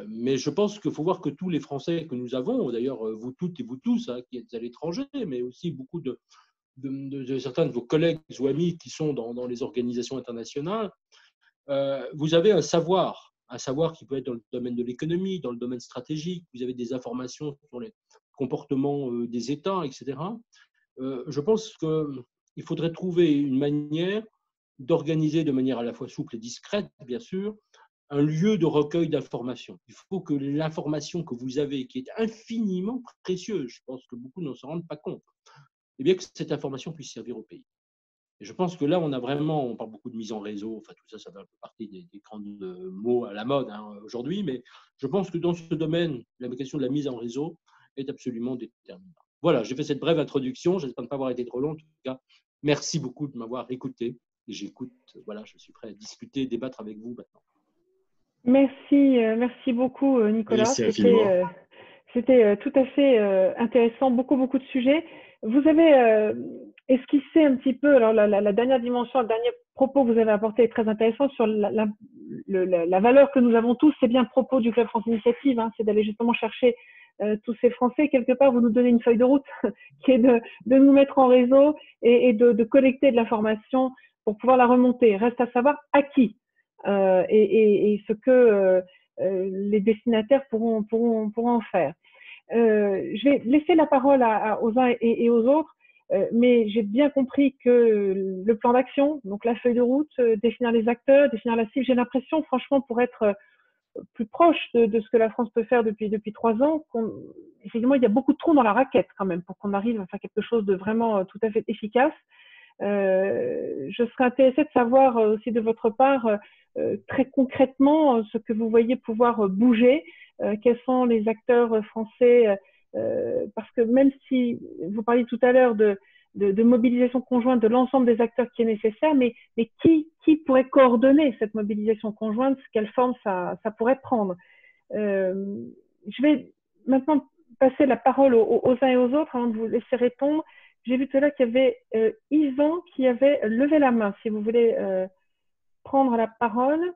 Mais je pense qu'il faut voir que tous les Français que nous avons, d'ailleurs vous toutes et vous tous qui êtes à l'étranger, mais aussi beaucoup de certains de vos collègues ou amis qui sont dans les organisations internationales, vous avez un savoir qui peut être dans le domaine de l'économie, dans le domaine stratégique, vous avez des informations sur les comportements des États, etc. Je pense qu'il faudrait trouver une manière d'organiser de manière à la fois souple et discrète, bien sûr, un lieu de recueil d'informations. Il faut que l'information que vous avez, qui est infiniment précieuse, je pense que beaucoup ne s'en rendent pas compte, et bien que cette information puisse servir au pays. Et je pense que là, on parle beaucoup de mise en réseau, enfin tout ça, ça fait un peu partie des grands mots à la mode aujourd'hui, mais je pense que dans ce domaine, la question de la mise en réseau est absolument déterminante. Voilà, j'ai fait cette brève introduction, j'espère ne pas avoir été trop long. En tout cas, merci beaucoup de m'avoir écouté. Et j'écoute, voilà, je suis prêt à discuter, débattre avec vous maintenant. Merci beaucoup, Nicolas. C'était tout à fait intéressant, beaucoup de sujets. Vous avez esquissé un petit peu, alors la dernière dimension, le dernier propos que vous avez apporté est très intéressant sur la valeur que nous avons tous, c'est bien le propos du Club France Initiative, c'est d'aller justement chercher tous ces Français. Quelque part, vous nous donnez une feuille de route qui est de nous mettre en réseau et de collecter de l'information pour pouvoir la remonter. Reste à savoir à qui et ce que les destinataires pourront en faire. Je vais laisser la parole aux uns et aux autres, mais j'ai bien compris que le plan d'action, donc la feuille de route, définir les acteurs, définir la cible, j'ai l'impression, franchement, pour être plus proche de ce que la France peut faire depuis 3 ans, effectivement, il y a beaucoup de trous dans la raquette quand même pour qu'on arrive à faire quelque chose de vraiment tout à fait efficace. Je serais intéressée de savoir aussi de votre part très concrètement ce que vous voyez pouvoir bouger, quels sont les acteurs français, parce que même si vous parliez tout à l'heure de mobilisation conjointe de l'ensemble des acteurs qui est nécessaire, mais qui pourrait coordonner cette mobilisation conjointe, quelle forme ça pourrait prendre. Je vais maintenant passer la parole aux uns et aux autres avant de vous laisser répondre. J'ai vu tout à l'heure qu'il y avait Yvan qui avait levé la main, si vous voulez prendre la parole.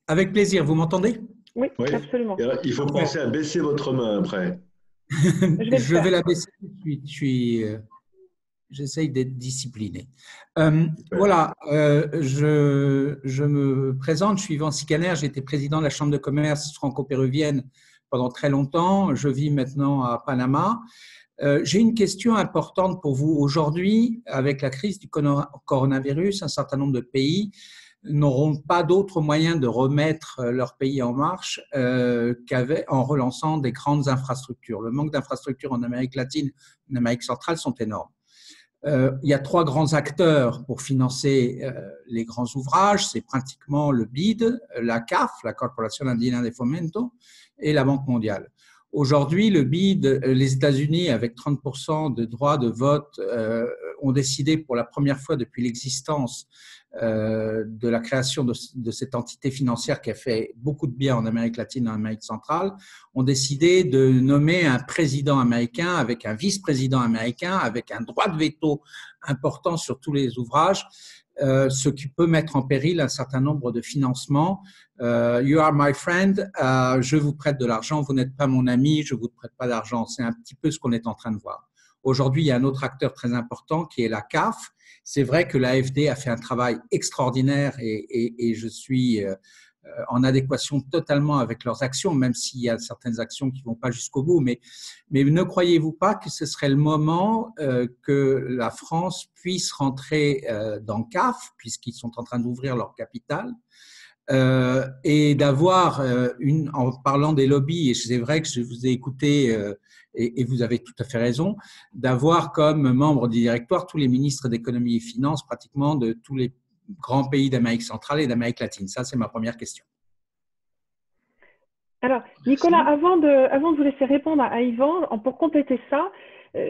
Avec plaisir, vous m'entendez? Oui, absolument. Il faut penser à baisser votre main après. Je vais la baisser tout de suite. J'essaye d'être discipliné. Voilà, je me présente, je suis Yvan Sicaner, j'ai été président de la Chambre de commerce franco-péruvienne pendant très longtemps. Je vis maintenant à Panama. J'ai une question importante pour vous. Aujourd'hui, avec la crise du coronavirus, un certain nombre de pays n'auront pas d'autre moyen de remettre leur pays en marche qu'en relançant des grandes infrastructures. Le manque d'infrastructures en Amérique latine, en Amérique centrale sont énormes. Il y a 3 grands acteurs pour financer les grands ouvrages. C'est pratiquement le BID, la CAF, la Corporación Andina de Fomento, et la Banque mondiale. Aujourd'hui, le BID, les États-Unis, avec 30% de droits de vote, ont décidé pour la première fois depuis l'existence de la création de cette entité financière qui a fait beaucoup de bien en Amérique latine et en Amérique centrale, ont décidé de nommer un président américain avec un vice-président américain, avec un droit de veto important sur tous les ouvrages, ce qui peut mettre en péril un certain nombre de financements. You are my friend, je vous prête de l'argent, vous n'êtes pas mon ami, je ne vous prête pas d'argent. C'est un petit peu ce qu'on est en train de voir. Aujourd'hui, il y a un autre acteur très important qui est la CAF. C'est vrai que l'AFD a fait un travail extraordinaire et je suis en adéquation totalement avec leurs actions, même s'il y a certaines actions qui ne vont pas jusqu'au bout. Mais ne croyez-vous pas que ce serait le moment que la France puisse rentrer dans CAF, puisqu'ils sont en train d'ouvrir leur capital, et d'avoir, en parlant des lobbies, et c'est vrai que je vous ai écouté et vous avez tout à fait raison, d'avoir comme membres du directoire tous les ministres d'économie et finances pratiquement de tous les grands pays d'Amérique centrale et d'Amérique latine. Ça, c'est ma première question. Alors, Nicolas, avant de vous laisser répondre à Yvan, pour compléter ça,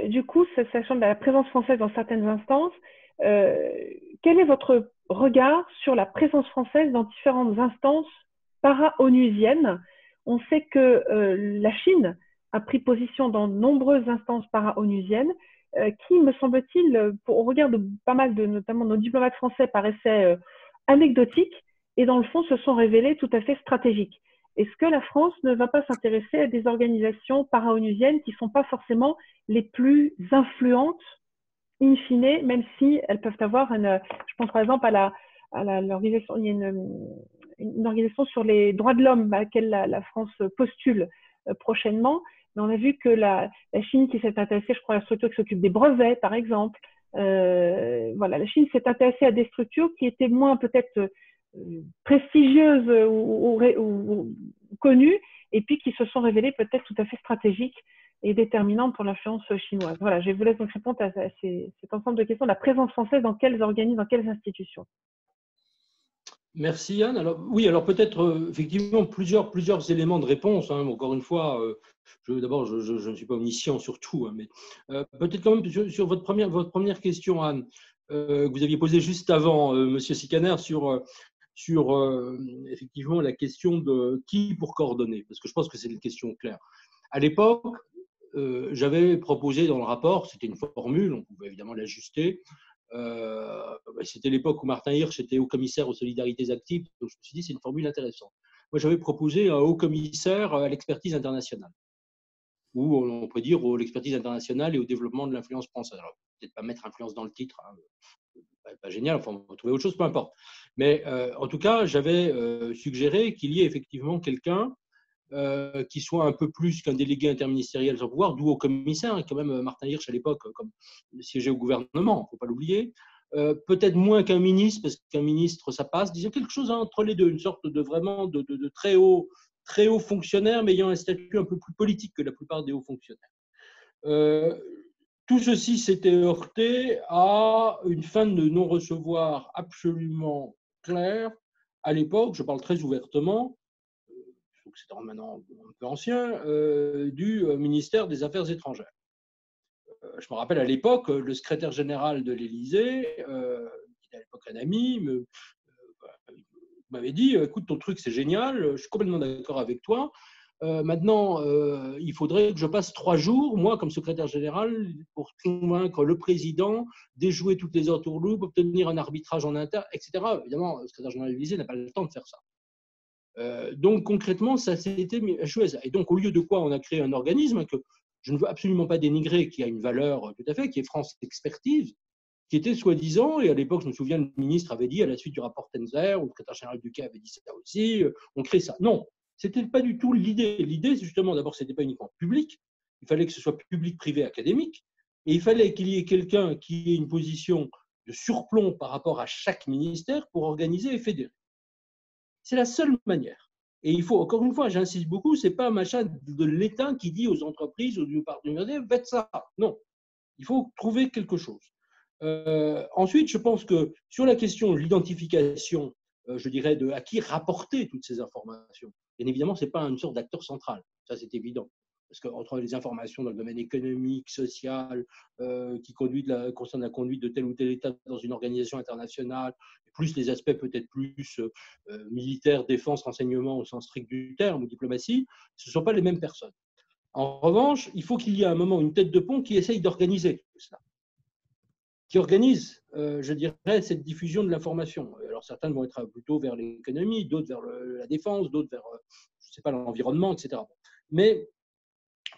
du coup, sachant la présence française dans certaines instances, quel est votre regard sur la présence française dans différentes instances para-onusiennes? On sait que la Chine a pris position dans de nombreuses instances para-onusiennes qui, me semble-t-il, au regard de pas mal de, notamment nos diplomates français, paraissaient anecdotiques et dans le fond se sont révélées tout à fait stratégiques. Est-ce que la France ne va pas s'intéresser à des organisations para-onusiennes qui ne sont pas forcément les plus influentes in fine, même si elles peuvent avoir je pense par exemple à l'organisation, il y a une organisation sur les droits de l'homme à laquelle la France postule prochainement, mais on a vu que la Chine qui s'est intéressée, je crois, à la structure qui s'occupe des brevets, par exemple, voilà, la Chine s'est intéressée à des structures qui étaient moins peut-être prestigieuses ou connues, et puis qui se sont révélées peut-être tout à fait stratégiques et déterminante pour l'influence chinoise. Voilà, je vous laisse donc répondre à cet ensemble de questions. La présence française dans quels organismes, dans quelles institutions? Merci Anne. Alors oui, alors peut-être effectivement plusieurs éléments de réponse. Hein. Encore une fois, d'abord je ne suis pas omniscient sur tout, hein, mais peut-être quand même sur votre première question, Anne, que vous aviez posée juste avant, Monsieur Sicaner, sur effectivement la question de qui pour coordonner, parce que je pense que c'est une question claire. À l'époque, j'avais proposé dans le rapport, c'était une formule, on pouvait évidemment l'ajuster. C'était l'époque où Martin Hirsch était haut commissaire aux solidarités actives, donc je me suis dit c'est une formule intéressante. Moi, j'avais proposé un haut commissaire à l'expertise internationale, ou on peut dire l'expertise internationale et au développement de l'influence française. Alors, peut-être pas mettre influence dans le titre, hein, pas génial, enfin, on va trouver autre chose, peu importe. Mais en tout cas, j'avais suggéré qu'il y ait effectivement quelqu'un qui soit un peu plus qu'un délégué interministériel sans pouvoir, d'où au commissaire, et quand même Martin Hirsch à l'époque, comme siégeait au gouvernement, il ne faut pas l'oublier, peut-être moins qu'un ministre, parce qu'un ministre, ça passe, disons quelque chose entre les deux, une sorte de vraiment de très haut fonctionnaire, mais ayant un statut un peu plus politique que la plupart des hauts fonctionnaires. Tout ceci s'était heurté à une fin de non-recevoir absolument claire à l'époque, je parle très ouvertement, c'est maintenant un peu ancien, du ministère des Affaires étrangères. Je me rappelle à l'époque, le secrétaire général de l'Élysée, qui était à l'époque un ami, m'avait dit « Écoute, ton truc, c'est génial, je suis complètement d'accord avec toi. Maintenant, il faudrait que je passe 3 jours, moi, comme secrétaire général, pour convaincre le président, déjouer toutes les entourloupes, obtenir un arbitrage en interne, etc. » Évidemment, le secrétaire général de l'Élysée n'a pas le temps de faire ça. Donc concrètement, ça s'était échoué. Et donc au lieu de quoi on a créé un organisme que je ne veux absolument pas dénigrer, qui a une valeur tout à fait, qui est France Expertise, qui était soi-disant, et à l'époque je me souviens le ministre avait dit à la suite du rapport Tenzer, ou le secrétaire général du Quai avait dit ça aussi, on crée ça. Non, c'était pas du tout l'idée. L'idée, justement, d'abord, c'était pas uniquement public, il fallait que ce soit public, privé, académique, et il fallait qu'il y ait quelqu'un qui ait une position de surplomb par rapport à chaque ministère pour organiser et fédérer. C'est la seule manière. Et il faut, encore une fois, j'insiste beaucoup, ce n'est pas un machin de l'État qui dit aux entreprises, aux partenaires, faites ça. Non, il faut trouver quelque chose. Ensuite, je pense que sur la question de l'identification, je dirais, à qui rapporter toutes ces informations, bien évidemment, ce n'est pas une sorte d'acteur central, ça c'est évident. parce qu'entre les informations dans le domaine économique, social, qui concernent la conduite de tel ou tel État dans une organisation internationale, plus les aspects peut-être plus militaires, défense, renseignement au sens strict du terme, ou diplomatie, ce ne sont pas les mêmes personnes. En revanche, il faut qu'il y ait à un moment une tête de pont qui essaye d'organiser tout cela, qui organise, je dirais, cette diffusion de l'information. Alors certains vont être plutôt vers l'économie, d'autres vers la défense, d'autres vers, je ne sais pas, l'environnement, etc. Mais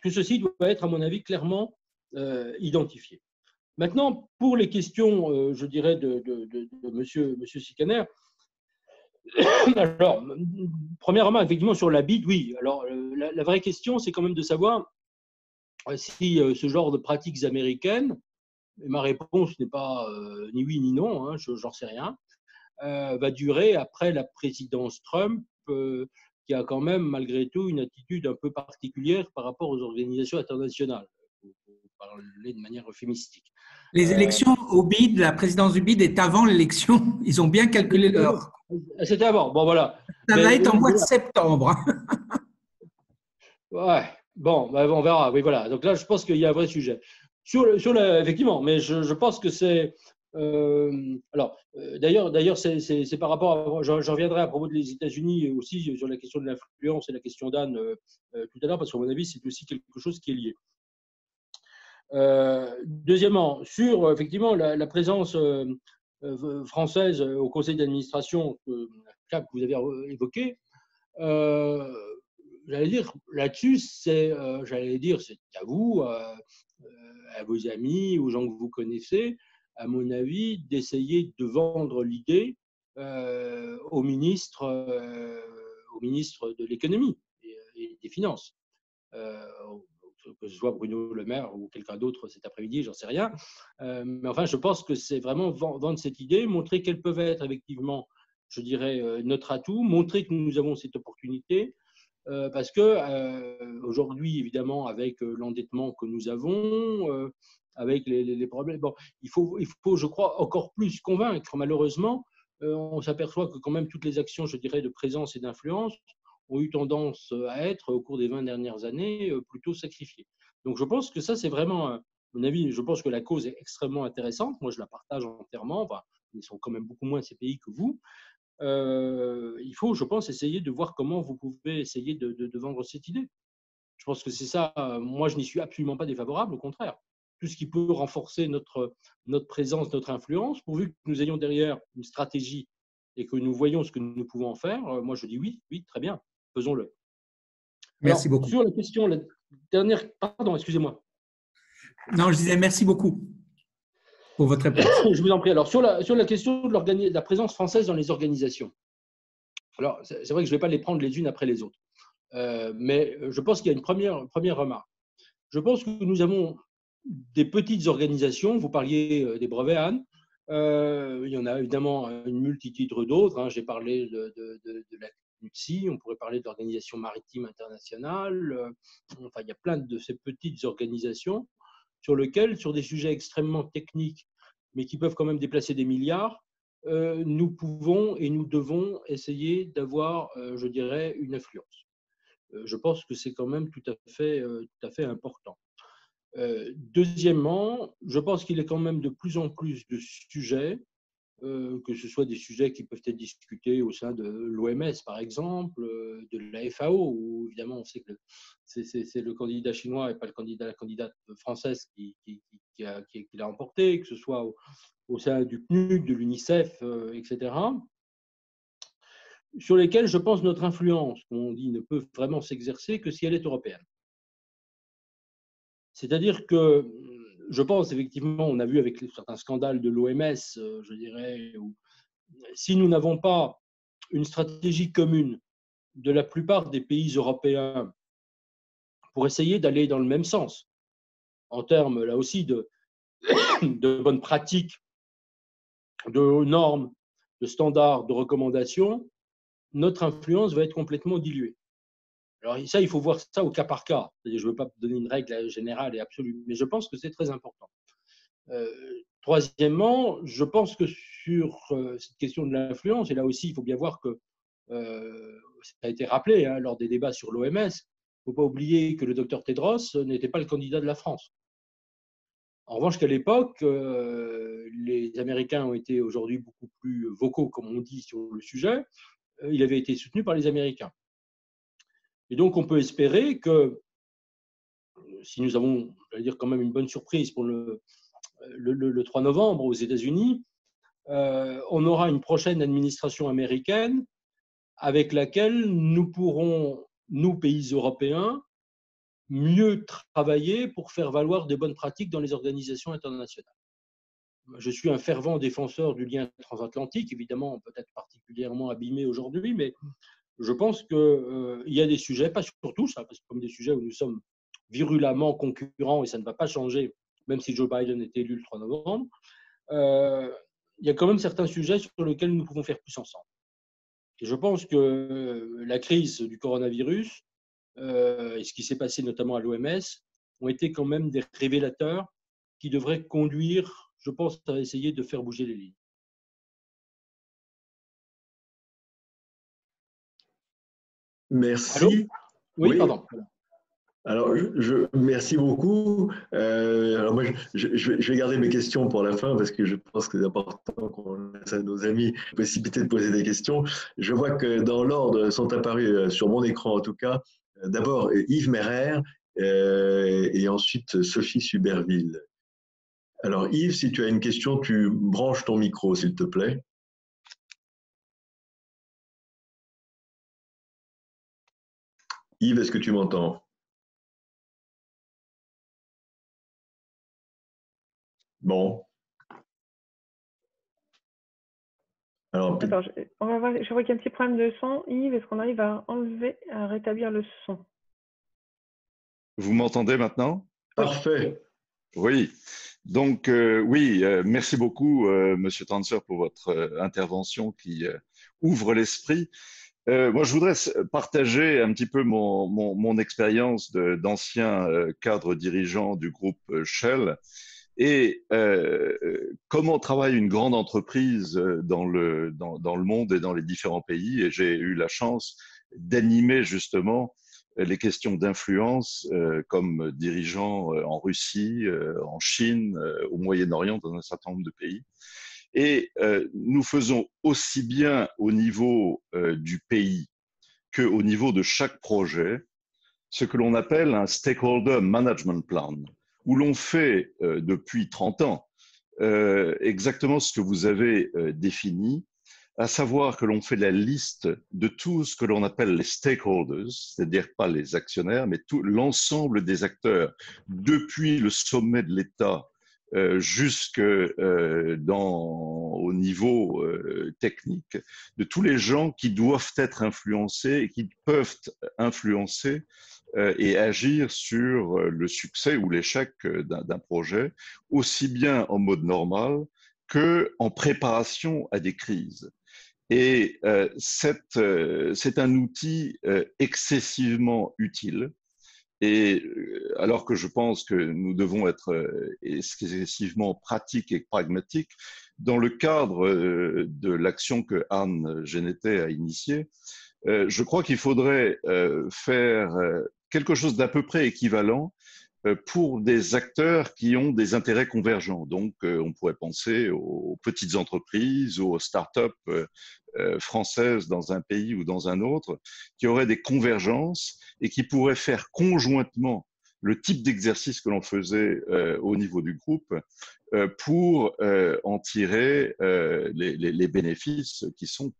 tout ceci doit être, à mon avis, clairement identifié. Maintenant, pour les questions, je dirais, de monsieur Sikaner, alors, premièrement, effectivement, sur la bide, oui. Alors, la vraie question, c'est quand même de savoir si ce genre de pratiques américaines, et ma réponse n'est pas ni oui ni non, hein, j'en sais rien, va durer après la présidence Trump, qui a quand même, malgré tout, une attitude un peu particulière par rapport aux organisations internationales, pour parler de manière euphémistique. Les élections au BID, la présidence du BID est avant l'élection. Ils ont bien calculé l'heure. C'était avant, bon voilà. Ça va être en mois de septembre. Ouais, bon, on verra. Oui, voilà. Donc là, je pense qu'il y a un vrai sujet. Effectivement, mais je pense que c'est. D'ailleurs, c'est par rapport. J'en reviendrai à propos des États-Unis aussi sur la question de l'influence et la question d'Anne tout à l'heure, parce qu'à mon avis, c'est aussi quelque chose qui est lié. Deuxièmement, sur effectivement la présence française au conseil d'administration que vous avez évoqué, j'allais dire là-dessus, c'est à vous, à vos amis, aux gens que vous connaissez, à mon avis, d'essayer de vendre l'idée au ministre de l'économie et des finances. Que ce soit Bruno Le Maire ou quelqu'un d'autre cet après-midi, j'en sais rien. Mais enfin, je pense que c'est vraiment vendre cette idée, montrer quelles peuvent être effectivement, je dirais, notre atout, montrer que nous avons cette opportunité, parce que aujourd'hui, évidemment, avec l'endettement que nous avons, avec les problèmes, bon, il faut, je crois, encore plus convaincre. Malheureusement, on s'aperçoit que quand même toutes les actions, je dirais, de présence et d'influence ont eu tendance à être, au cours des 20 dernières années, plutôt sacrifiées. Donc je pense que ça, c'est vraiment, à mon avis, je pense que la cause est extrêmement intéressante. Moi, je la partage entièrement. Enfin, ils sont quand même beaucoup moins ces pays que vous. Il faut, je pense, essayer de voir comment vous pouvez essayer de vendre cette idée. Je pense que c'est ça. Moi, je n'y suis absolument pas défavorable, au contraire. Tout ce qui peut renforcer notre présence, notre influence, pourvu que nous ayons derrière une stratégie et que nous voyons ce que nous pouvons en faire, moi, je dis oui, très bien, faisons-le. Merci beaucoup. Sur la question, la dernière, pardon, excusez-moi. Non, je disais merci beaucoup pour votre réponse. Je vous en prie. Alors, sur la question de la présence française dans les organisations, alors c'est vrai que je ne vais pas les prendre les unes après les autres, mais je pense qu'il y a une première remarque. Je pense que nous avons des petites organisations, vous parliez des brevets, Anne, il y en a évidemment une multitude d'autres, hein. J'ai parlé de la CNUTSI, on pourrait parler de l'Organisation maritime internationale, enfin il y a plein de ces petites organisations sur lesquelles, sur des sujets extrêmement techniques, mais qui peuvent quand même déplacer des milliards, nous pouvons et nous devons essayer d'avoir, je dirais, une influence. Je pense que c'est quand même tout à fait important. Deuxièmement, je pense qu'il est quand même de plus en plus de sujets, que ce soit des sujets qui peuvent être discutés au sein de l'OMS, par exemple, de la FAO, où évidemment on sait que c'est le candidat chinois et pas la candidate française qui l'a emporté, que ce soit au sein du PNUD, de l'UNICEF, etc., sur lesquels je pense notre influence, comme on dit, ne peut vraiment s'exercer que si elle est européenne. C'est-à-dire que je pense effectivement, on a vu avec certains scandales de l'OMS, je dirais, où, si nous n'avons pas une stratégie commune de la plupart des pays européens pour essayer d'aller dans le même sens, en termes là aussi de bonnes pratiques, de normes, de standards, de recommandations, notre influence va être complètement diluée. Alors ça, il faut voir ça au cas par cas. Je ne veux pas donner une règle générale et absolue, mais je pense que c'est très important. Troisièmement, je pense que sur cette question de l'influence, et là aussi, il faut bien voir que ça a été rappelé lors des débats sur l'OMS, faut pas oublier que le docteur Tedros n'était pas le candidat de la France. En revanche, qu'à l'époque, les Américains ont été aujourd'hui beaucoup plus vocaux, comme on dit, sur le sujet. Il avait été soutenu par les Américains. Et donc, on peut espérer que, si nous avons, j'allais dire, quand même une bonne surprise pour le 3 novembre aux États-Unis, on aura une prochaine administration américaine avec laquelle nous pourrons, nous, pays européens, mieux travailler pour faire valoir des bonnes pratiques dans les organisations internationales. Je suis un fervent défenseur du lien transatlantique, évidemment peut-être particulièrement abîmé aujourd'hui, mais je pense qu'il y a des sujets, pas sur tous, parce que comme des sujets où nous sommes virulemment concurrents et ça ne va pas changer, même si Joe Biden est élu le 3 novembre, il y a quand même certains sujets sur lesquels nous pouvons faire plus ensemble. Et je pense que la crise du coronavirus et ce qui s'est passé notamment à l'OMS ont été quand même des révélateurs qui devraient conduire, je pense, à essayer de faire bouger les lignes. Merci. Allô ? Oui, pardon. Alors, merci beaucoup. Alors moi, je vais garder mes questions pour la fin parce que je pense que c'est important qu'on laisse à nos amis la possibilité de poser des questions. Je vois que dans l'ordre sont apparus sur mon écran en tout cas, d'abord Yves Merer et ensuite Sophie Suberville. Alors Yves, si tu as une question, tu branches ton micro s'il te plaît. Yves, est-ce que tu m'entends ? Bon. Alors, on va voir, je vois qu'il y a un petit problème de son. Yves, est-ce qu'on arrive à rétablir le son? Vous m'entendez maintenant? Parfait. Oui. Donc, oui, merci beaucoup, Monsieur Tanzer, pour votre intervention qui ouvre l'esprit. Moi, je voudrais partager un petit peu mon expérience d'ancien cadre dirigeant du groupe Shell et comment travaille une grande entreprise dans le monde et dans les différents pays. Et j'ai eu la chance d'animer justement les questions d'influence comme dirigeant en Russie, en Chine, au Moyen-Orient, dans un certain nombre de pays. Et nous faisons aussi bien au niveau du pays qu'au niveau de chaque projet ce que l'on appelle un stakeholder management plan, où l'on fait depuis 30 ans exactement ce que vous avez défini, à savoir que l'on fait la liste de tout ce que l'on appelle les stakeholders, c'est-à-dire pas les actionnaires, mais tout l'ensemble des acteurs, depuis le sommet de l'État au niveau technique, de tous les gens qui doivent être influencés et qui peuvent influencer et agir sur le succès ou l'échec d'un projet, aussi bien en mode normal qu'en préparation à des crises. Et c'est un outil excessivement utile. Et alors que je pense que nous devons être excessivement pratiques et pragmatiques, dans le cadre de l'action que Anne Genetet a initiée, je crois qu'il faudrait faire quelque chose d'à peu près équivalent pour des acteurs qui ont des intérêts convergents. Donc, on pourrait penser aux petites entreprises, aux start-up françaises dans un pays ou dans un autre, qui auraient des convergences et qui pourraient faire conjointement le type d'exercice que l'on faisait au niveau du groupe pour en tirer les bénéfices qui sont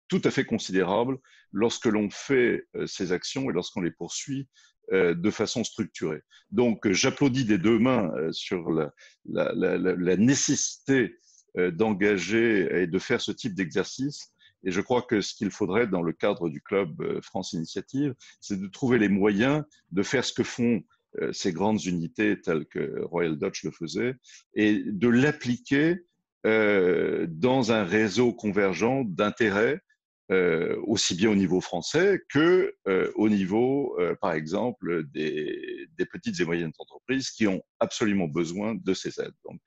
tout à fait considérables lorsque l'on fait ces actions et lorsqu'on les poursuit de façon structurée. Donc, j'applaudis des deux mains sur la nécessité d'engager et de faire ce type d'exercice. Et je crois que ce qu'il faudrait dans le cadre du club France Initiative, c'est de trouver les moyens de faire ce que font ces grandes unités telles que Royal Dutch le faisait et de l'appliquer dans un réseau convergent d'intérêts aussi bien au niveau français que au niveau, par exemple, des petites et moyennes entreprises qui ont absolument besoin de ces aides. Donc,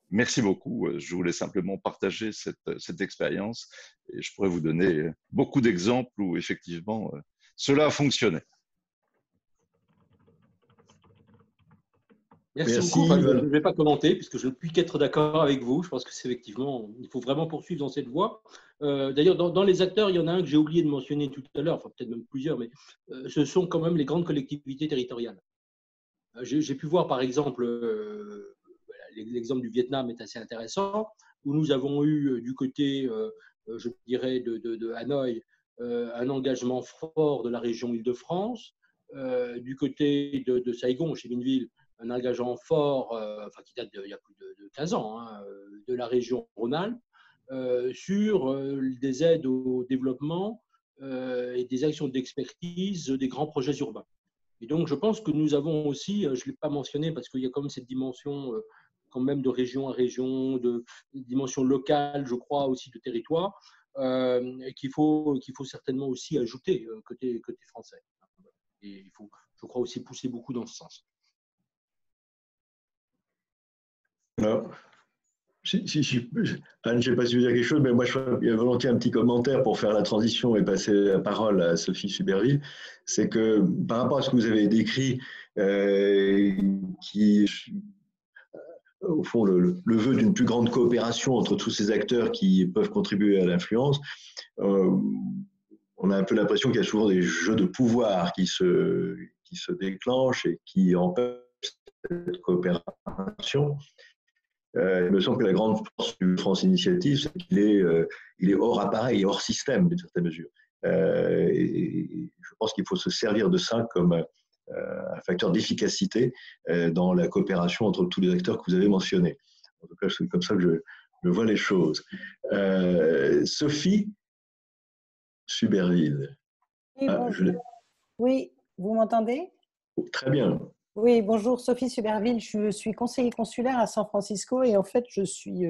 merci beaucoup. Je voulais simplement partager cette expérience et je pourrais vous donner beaucoup d'exemples où effectivement cela a fonctionné. Merci beaucoup. Enfin, je ne vais pas commenter puisque je ne puis qu'être d'accord avec vous. Je pense que c'est effectivement, il faut vraiment poursuivre dans cette voie. D'ailleurs, dans les acteurs, il y en a un que j'ai oublié de mentionner tout à l'heure, enfin peut-être même plusieurs, mais ce sont quand même les grandes collectivités territoriales. J'ai pu voir par exemple, l'exemple du Vietnam est assez intéressant, où nous avons eu du côté, je dirais, de Hanoï, un engagement fort de la région Île-de-France, du côté de Saigon, chez Minville, un engagement fort, enfin, qui date d'il y a plus de 15 ans, hein, de la région Rhône-Alpes, sur des aides au développement et des actions d'expertise des grands projets urbains. Et donc, je pense que nous avons aussi, je ne l'ai pas mentionné parce qu'il y a quand même cette dimension quand même de région à région, de dimension locale, je crois, aussi de territoire, qu'il faut certainement aussi ajouter côté français. Et il faut, je crois, aussi pousser beaucoup dans ce sens. Alors, Anne, je ne sais pas si vous dire quelque chose, mais moi, il y a volontiers un petit commentaire pour faire la transition et passer la parole à Sophie Suberville. C'est que par rapport à ce que vous avez décrit, qui au fond le vœu d'une plus grande coopération entre tous ces acteurs qui peuvent contribuer à l'influence, on a un peu l'impression qu'il y a souvent des jeux de pouvoir qui se déclenchent et qui empêchent cette coopération. Il me semble que la grande force du France Initiative, c'est qu'il est hors appareil, hors système, d'une certaine mesure. Et je pense qu'il faut se servir de ça comme un facteur d'efficacité dans la coopération entre tous les acteurs que vous avez mentionnés. En tout cas, c'est comme ça que je vois les choses. Sophie Suberville. Oui, oui, vous m'entendez? Très bien. Oui, bonjour, Sophie Suberville. Je suis conseiller consulaire à San Francisco et en fait, je suis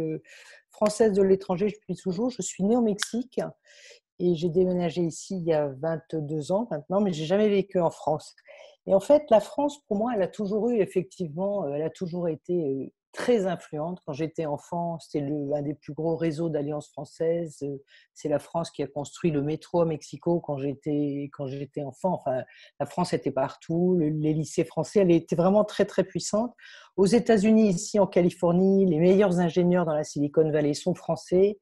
française de l'étranger depuis toujours. Je suis née au Mexique et j'ai déménagé ici il y a 22 ans maintenant, mais je n'ai jamais vécu en France. Et en fait, la France, pour moi, elle a toujours eu, effectivement, elle a toujours été très influente. Quand j'étais enfant, c'était un des plus gros réseaux d'alliances françaises. C'est la France qui a construit le métro à Mexico quand j'étais enfant. Enfin, la France était partout, les lycées français, elle était vraiment très, très puissante. Aux États-Unis, ici en Californie, les meilleurs ingénieurs dans la Silicon Valley sont français.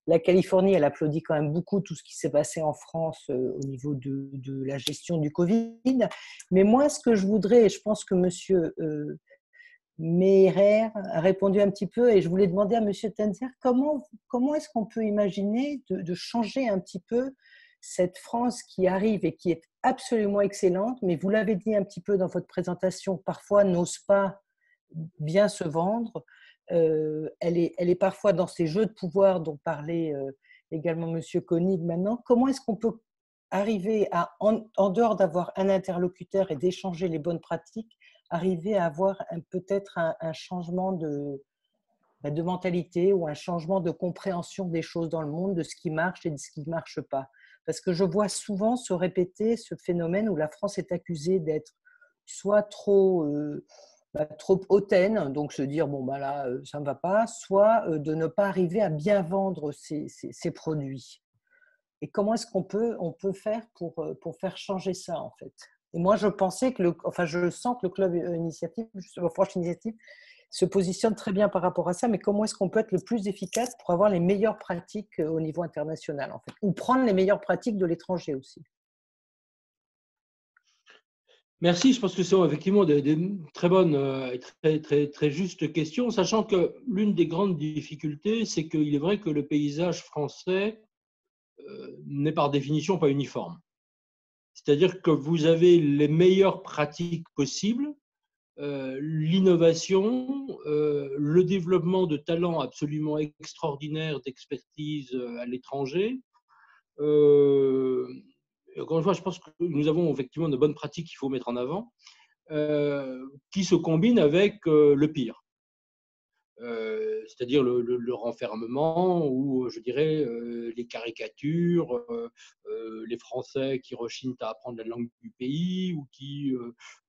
La Californie, elle applaudit quand même beaucoup tout ce qui s'est passé en France au niveau de la gestion du Covid. Mais moi, ce que je voudrais, et je pense que monsieur Meyer a répondu un petit peu, et je voulais demander à monsieur Tenzer, comment est-ce qu'on peut imaginer de changer un petit peu cette France qui arrive et qui est absolument excellente, mais vous l'avez dit un petit peu dans votre présentation, parfois n'ose pas bien se vendre. Elle est parfois dans ces jeux de pouvoir dont parlait également monsieur Koenig maintenant. Comment est-ce qu'on peut arriver à, en dehors d'avoir un interlocuteur et d'échanger les bonnes pratiques, arriver à avoir peut-être un changement de mentalité ou un changement de compréhension des choses dans le monde, de ce qui marche et de ce qui ne marche pas. Parce que je vois souvent se répéter ce phénomène où la France est accusée d'être soit trop hautaine, donc se dire bon bah là ça ne va pas, soit de ne pas arriver à bien vendre ses produits. Et comment est-ce qu'on peut faire pour faire changer ça en fait? Et moi je pensais que je sens que le club initiative, France Initiative, se positionne très bien par rapport à ça, mais comment est-ce qu'on peut être le plus efficace pour avoir les meilleures pratiques au niveau international en fait, ou prendre les meilleures pratiques de l'étranger aussi? Merci, je pense que ce sont effectivement des très bonnes et très justes questions, sachant que l'une des grandes difficultés, c'est qu'il est vrai que le paysage français n'est par définition pas uniforme. C'est-à-dire que vous avez les meilleures pratiques possibles, l'innovation, le développement de talents absolument extraordinaires d'expertise à l'étranger. Encore une fois, je pense que nous avons effectivement de bonnes pratiques qu'il faut mettre en avant, qui se combinent avec le pire. C'est-à-dire le renfermement ou, je dirais, les caricatures, les Français qui rechignent à apprendre la langue du pays ou qui,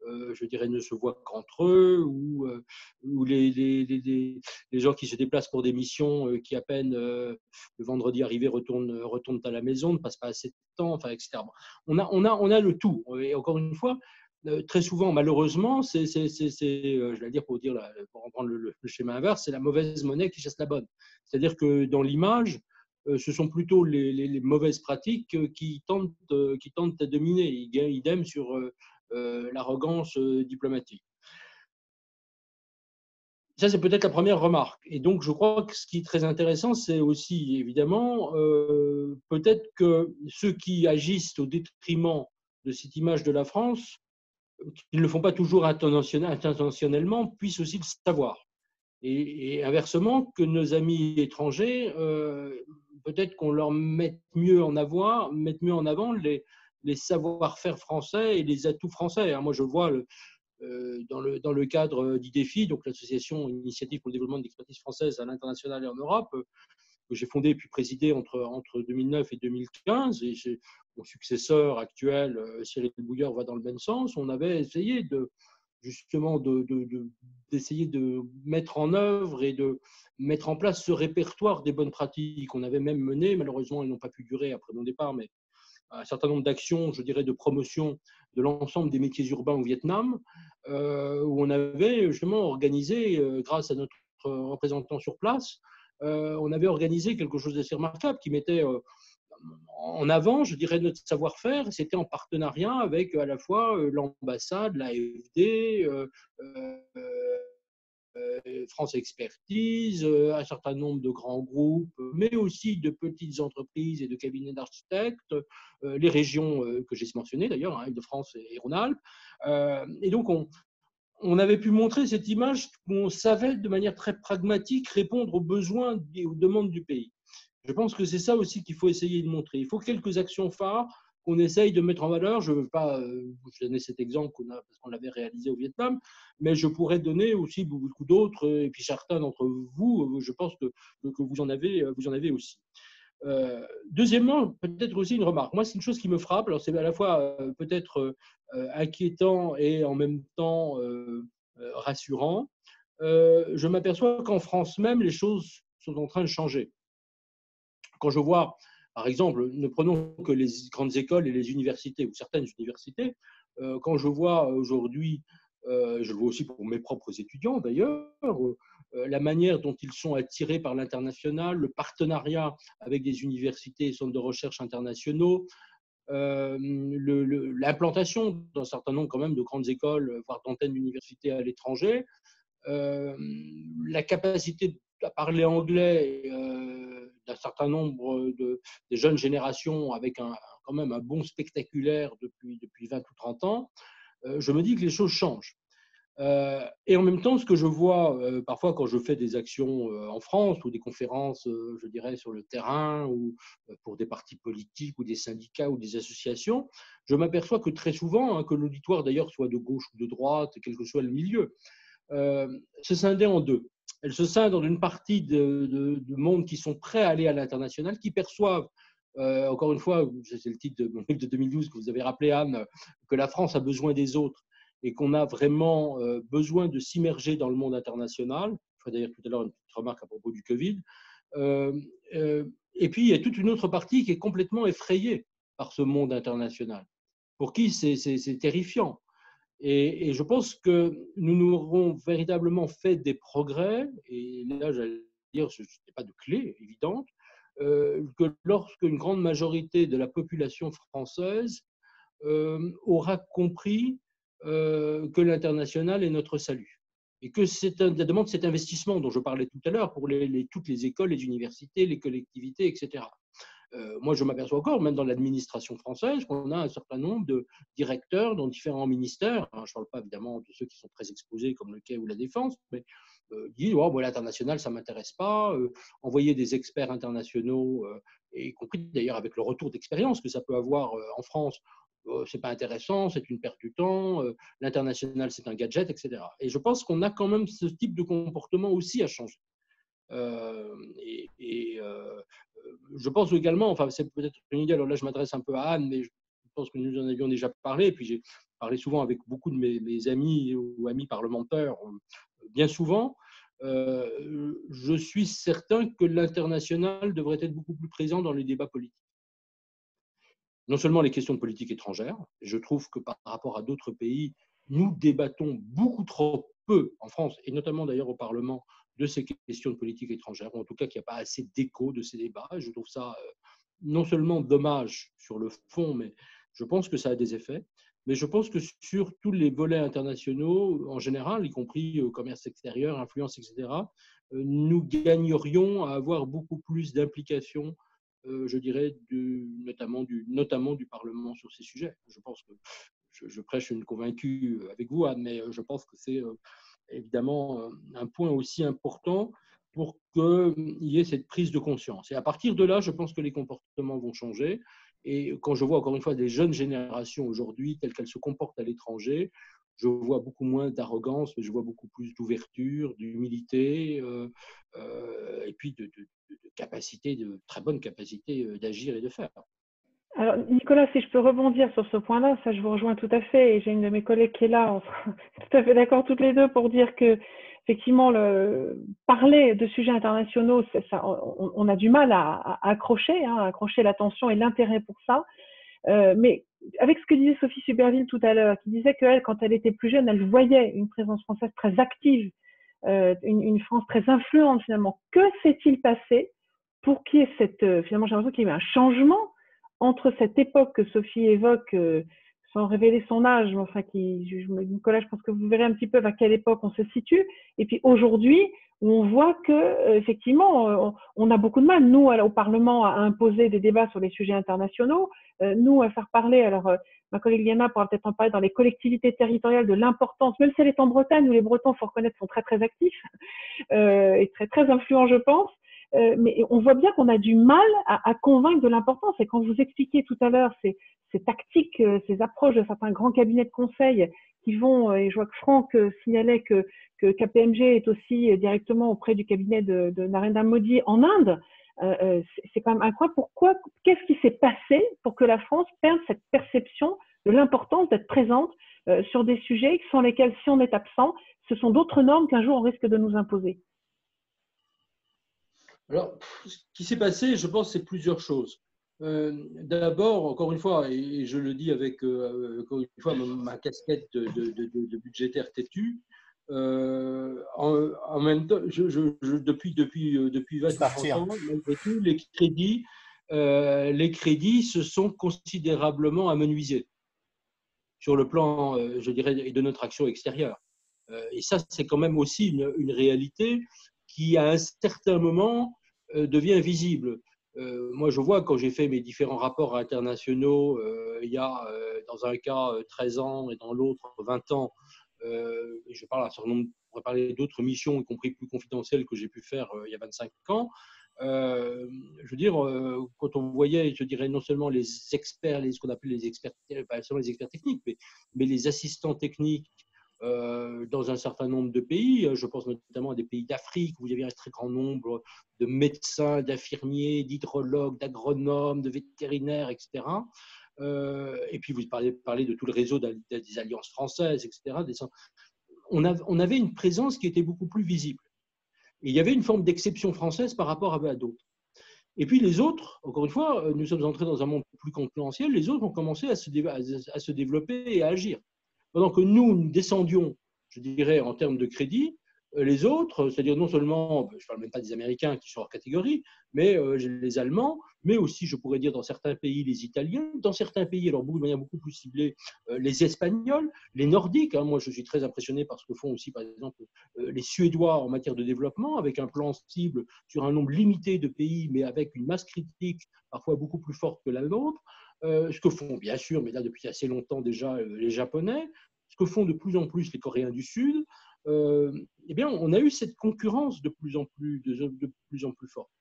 je dirais, ne se voient qu'entre eux, ou les gens qui se déplacent pour des missions qui, à peine le vendredi arrivé, retournent à la maison, ne passent pas assez de temps, enfin, etc. On a le tout. Et encore une fois, très souvent, malheureusement, je vais dire pour reprendre le schéma inverse, c'est la mauvaise monnaie qui chasse la bonne. C'est-à-dire que dans l'image, ce sont plutôt les mauvaises pratiques qui tentent à dominer. Idem sur l'arrogance diplomatique. Ça, c'est peut-être la première remarque. Et donc, je crois que ce qui est très intéressant, c'est aussi, évidemment, peut-être que ceux qui agissent au détriment de cette image de la France, qui ne le font pas toujours intentionnellement, puissent aussi le savoir. Et inversement, que nos amis étrangers, peut-être qu'on leur mette mieux en avant les savoir-faire français et les atouts français. Moi, je vois dans le cadre d'IDEFI, donc l'association Initiative pour le développement de l'expertise française à l'international et en Europe, que j'ai fondée puis présidée entre 2009 et 2015, et mon successeur actuel, Cyril Bouillard, va dans le même sens. On avait essayé d'essayer de mettre en œuvre et de mettre en place ce répertoire des bonnes pratiques. On avait même mené, malheureusement, elles n'ont pas pu durer après mon départ, mais un certain nombre d'actions, je dirais, de promotion de l'ensemble des métiers urbains au Vietnam, où on avait justement organisé, grâce à notre représentant sur place, on avait organisé quelque chose d'assez remarquable qui mettait en avant, je dirais, notre savoir-faire. C'était en partenariat avec à la fois l'ambassade, l'AFD, France Expertise, un certain nombre de grands groupes, mais aussi de petites entreprises et de cabinets d'architectes, les régions que j'ai mentionnées d'ailleurs, hein, Île-de-France et Rhône-Alpes. Et donc, on avait pu montrer cette image où on savait de manière très pragmatique répondre aux besoins et aux demandes du pays. Je pense que c'est ça aussi qu'il faut essayer de montrer. Il faut quelques actions phares qu'on essaye de mettre en valeur. Je ne veux pas donner cet exemple parce qu'on l'avait réalisé au Vietnam, mais je pourrais donner aussi beaucoup d'autres, et puis certains d'entre vous, je pense que vous en avez aussi. Deuxièmement, peut-être aussi une remarque. Moi, c'est une chose qui me frappe. Alors, c'est à la fois peut-être inquiétant et en même temps rassurant. Je m'aperçois qu'en France même, les choses sont en train de changer. Quand je vois, par exemple, ne prenons que les grandes écoles et les universités, ou certaines universités, quand je vois aujourd'hui, je le vois aussi pour mes propres étudiants d'ailleurs, la manière dont ils sont attirés par l'international, le partenariat avec des universités et centres de recherche internationaux, l'implantation d'un certain nombre quand même de grandes écoles, voire d'antennes d'universités à l'étranger, la capacité à parler anglais d'un certain nombre des jeunes générations avec quand même un bond spectaculaire depuis 20 ou 30 ans, je me dis que les choses changent. Et en même temps, ce que je vois parfois quand je fais des actions en France ou des conférences, je dirais, sur le terrain ou pour des partis politiques ou des syndicats ou des associations, je m'aperçois que très souvent, hein, que l'auditoire d'ailleurs soit de gauche ou de droite, quel que soit le milieu, se scindait en deux. Elle se scinde dans une partie de monde qui sont prêts à aller à l'international, qui perçoivent, encore une fois, c'est le titre de mon livre de 2012 que vous avez rappelé, Anne, que la France a besoin des autres et qu'on a vraiment besoin de s'immerger dans le monde international. Je ferai d'ailleurs tout à l'heure une petite remarque à propos du Covid. Et puis, il y a toute une autre partie qui est complètement effrayée par ce monde international, pour qui c'est terrifiant. Et je pense que nous aurons véritablement fait des progrès, et là, j'allais dire, ce n'est pas de clé évidente, que lorsque une grande majorité de la population française aura compris que l'international est notre salut. Et que ça demande cet investissement dont je parlais tout à l'heure pour toutes les écoles, les universités, les collectivités, etc. Moi, je m'aperçois encore, même dans l'administration française, qu'on a un certain nombre de directeurs dans différents ministères. Je ne parle pas évidemment de ceux qui sont très exposés, comme le Quai ou la Défense, mais disent oh, bon, l'international, ça ne m'intéresse pas. Envoyer des experts internationaux, y compris d'ailleurs avec le retour d'expérience que ça peut avoir en France, c'est pas intéressant, c'est une perte du temps, l'international, c'est un gadget, etc. Et je pense qu'on a quand même ce type de comportement aussi à changer. Je pense également, enfin c'est peut-être une idée, alors là je m'adresse un peu à Anne, mais je pense que nous en avions déjà parlé, et puis j'ai parlé souvent avec beaucoup de mes amis ou amis parlementaires, bien souvent. Je suis certain que l'international devrait être beaucoup plus présent dans les débats politiques. non seulement les questions de politique étrangère. Je trouve que par rapport à d'autres pays, nous débattons beaucoup trop peu en France, et notamment d'ailleurs au Parlement, de ces questions de politique étrangère, ou en tout cas qu'il n'y a pas assez d'écho de ces débats. Et je trouve ça non seulement dommage sur le fond, mais je pense que ça a des effets. Mais je pense que sur tous les volets internationaux, en général, y compris commerce extérieur, influence, etc., nous gagnerions à avoir beaucoup plus d'implications, je dirais, notamment du Parlement sur ces sujets. Je pense que je prêche une convaincue avec vous, Anne, mais je pense que c'est évidemment un point aussi important pour qu'il y ait cette prise de conscience. Et à partir de là, je pense que les comportements vont changer. Et quand je vois encore une fois des jeunes générations aujourd'hui, telles qu'elles se comportent à l'étranger, je vois beaucoup moins d'arrogance, mais je vois beaucoup plus d'ouverture, d'humilité, et puis de capacité, de très bonne capacité d'agir et de faire. Alors, Nicolas, si je peux rebondir sur ce point-là, ça je vous rejoins tout à fait, et j'ai une de mes collègues qui est là, on sera tout à fait d'accord toutes les deux pour dire que effectivement, parler de sujets internationaux, ça, on a du mal à accrocher, à accrocher l'attention et l'intérêt pour ça. Mais avec ce que disait Sophie Supervielle tout à l'heure, qui disait qu'elle, quand elle était plus jeune, elle voyait une présence française très active, une France très influente finalement. Que s'est-il passé pour qu'il y ait finalement, j'ai l'impression qu'il y a eu un changement entre cette époque que Sophie évoque, sans révéler son âge, enfin, Nicolas, je pense que vous verrez un petit peu à quelle époque on se situe, et puis aujourd'hui, où on voit que effectivement, on a beaucoup de mal, nous, au Parlement, à imposer des débats sur les sujets internationaux, nous, à faire parler, alors ma collègue Liana pourra peut-être en parler, dans les collectivités territoriales, de l'importance, même si elle est en Bretagne, où les Bretons, il faut reconnaître, sont très, très actifs, et très, très influents, je pense. Mais on voit bien qu'on a du mal à convaincre de l'importance. Et quand vous expliquez tout à l'heure ces tactiques, ces approches de certains grands cabinets de conseil qui vont, et je vois que Franck signalait que KPMG est aussi directement auprès du cabinet de Narendra Modi en Inde, c'est quand même incroyable. Qu'est-ce qui s'est passé pour que la France perde cette perception de l'importance d'être présente sur des sujets sans lesquels, si on est absent, ce sont d'autres normes qu'un jour on risque de nous imposer? Alors, ce qui s'est passé, je pense, c'est plusieurs choses. D'abord, encore une fois, et je le dis avec encore une fois ma casquette de budgétaire têtu, en même temps, depuis 20 ans, malgré tout, les crédits se sont considérablement amenuisés sur le plan, je dirais, de notre action extérieure. Et ça, c'est quand même aussi une réalité qui, à un certain moment, devient visible. Moi, je vois quand j'ai fait mes différents rapports internationaux, il y a dans un cas 13 ans et dans l'autre 20 ans, et je parle on pourrait parler d'autres missions, y compris plus confidentielles, que j'ai pu faire il y a 25 ans. Je veux dire, quand on voyait, je dirais, non seulement les experts, ce qu'on appelle les experts, pas seulement les experts techniques, mais les assistants techniques dans un certain nombre de pays. Je pense notamment à des pays d'Afrique où il y avait un très grand nombre de médecins, d'infirmiers, d'hydrologues, d'agronomes, de vétérinaires, etc. Et puis vous parlez de tout le réseau des alliances françaises, etc. On avait une présence qui était beaucoup plus visible. Et il y avait une forme d'exception française par rapport à d'autres. Et puis les autres, encore une fois, nous sommes entrés dans un monde plus concurrentiel, les autres ont commencé à se développer et à agir. Pendant que nous descendions, je dirais, en termes de crédit, les autres, c'est-à-dire non seulement, je ne parle même pas des Américains qui sont hors catégorie, mais les Allemands, mais aussi, je pourrais dire, dans certains pays, les Italiens, dans certains pays, alors de manière beaucoup plus ciblée, les Espagnols, les Nordiques. Moi, je suis très impressionné par ce que font aussi, par exemple, les Suédois en matière de développement, avec un plan cible sur un nombre limité de pays, mais avec une masse critique parfois beaucoup plus forte que la nôtre. Ce que font, bien sûr, mais là depuis assez longtemps déjà, les Japonais, ce que font de plus en plus les Coréens du Sud, eh bien, on a eu cette concurrence de plus en plus forte.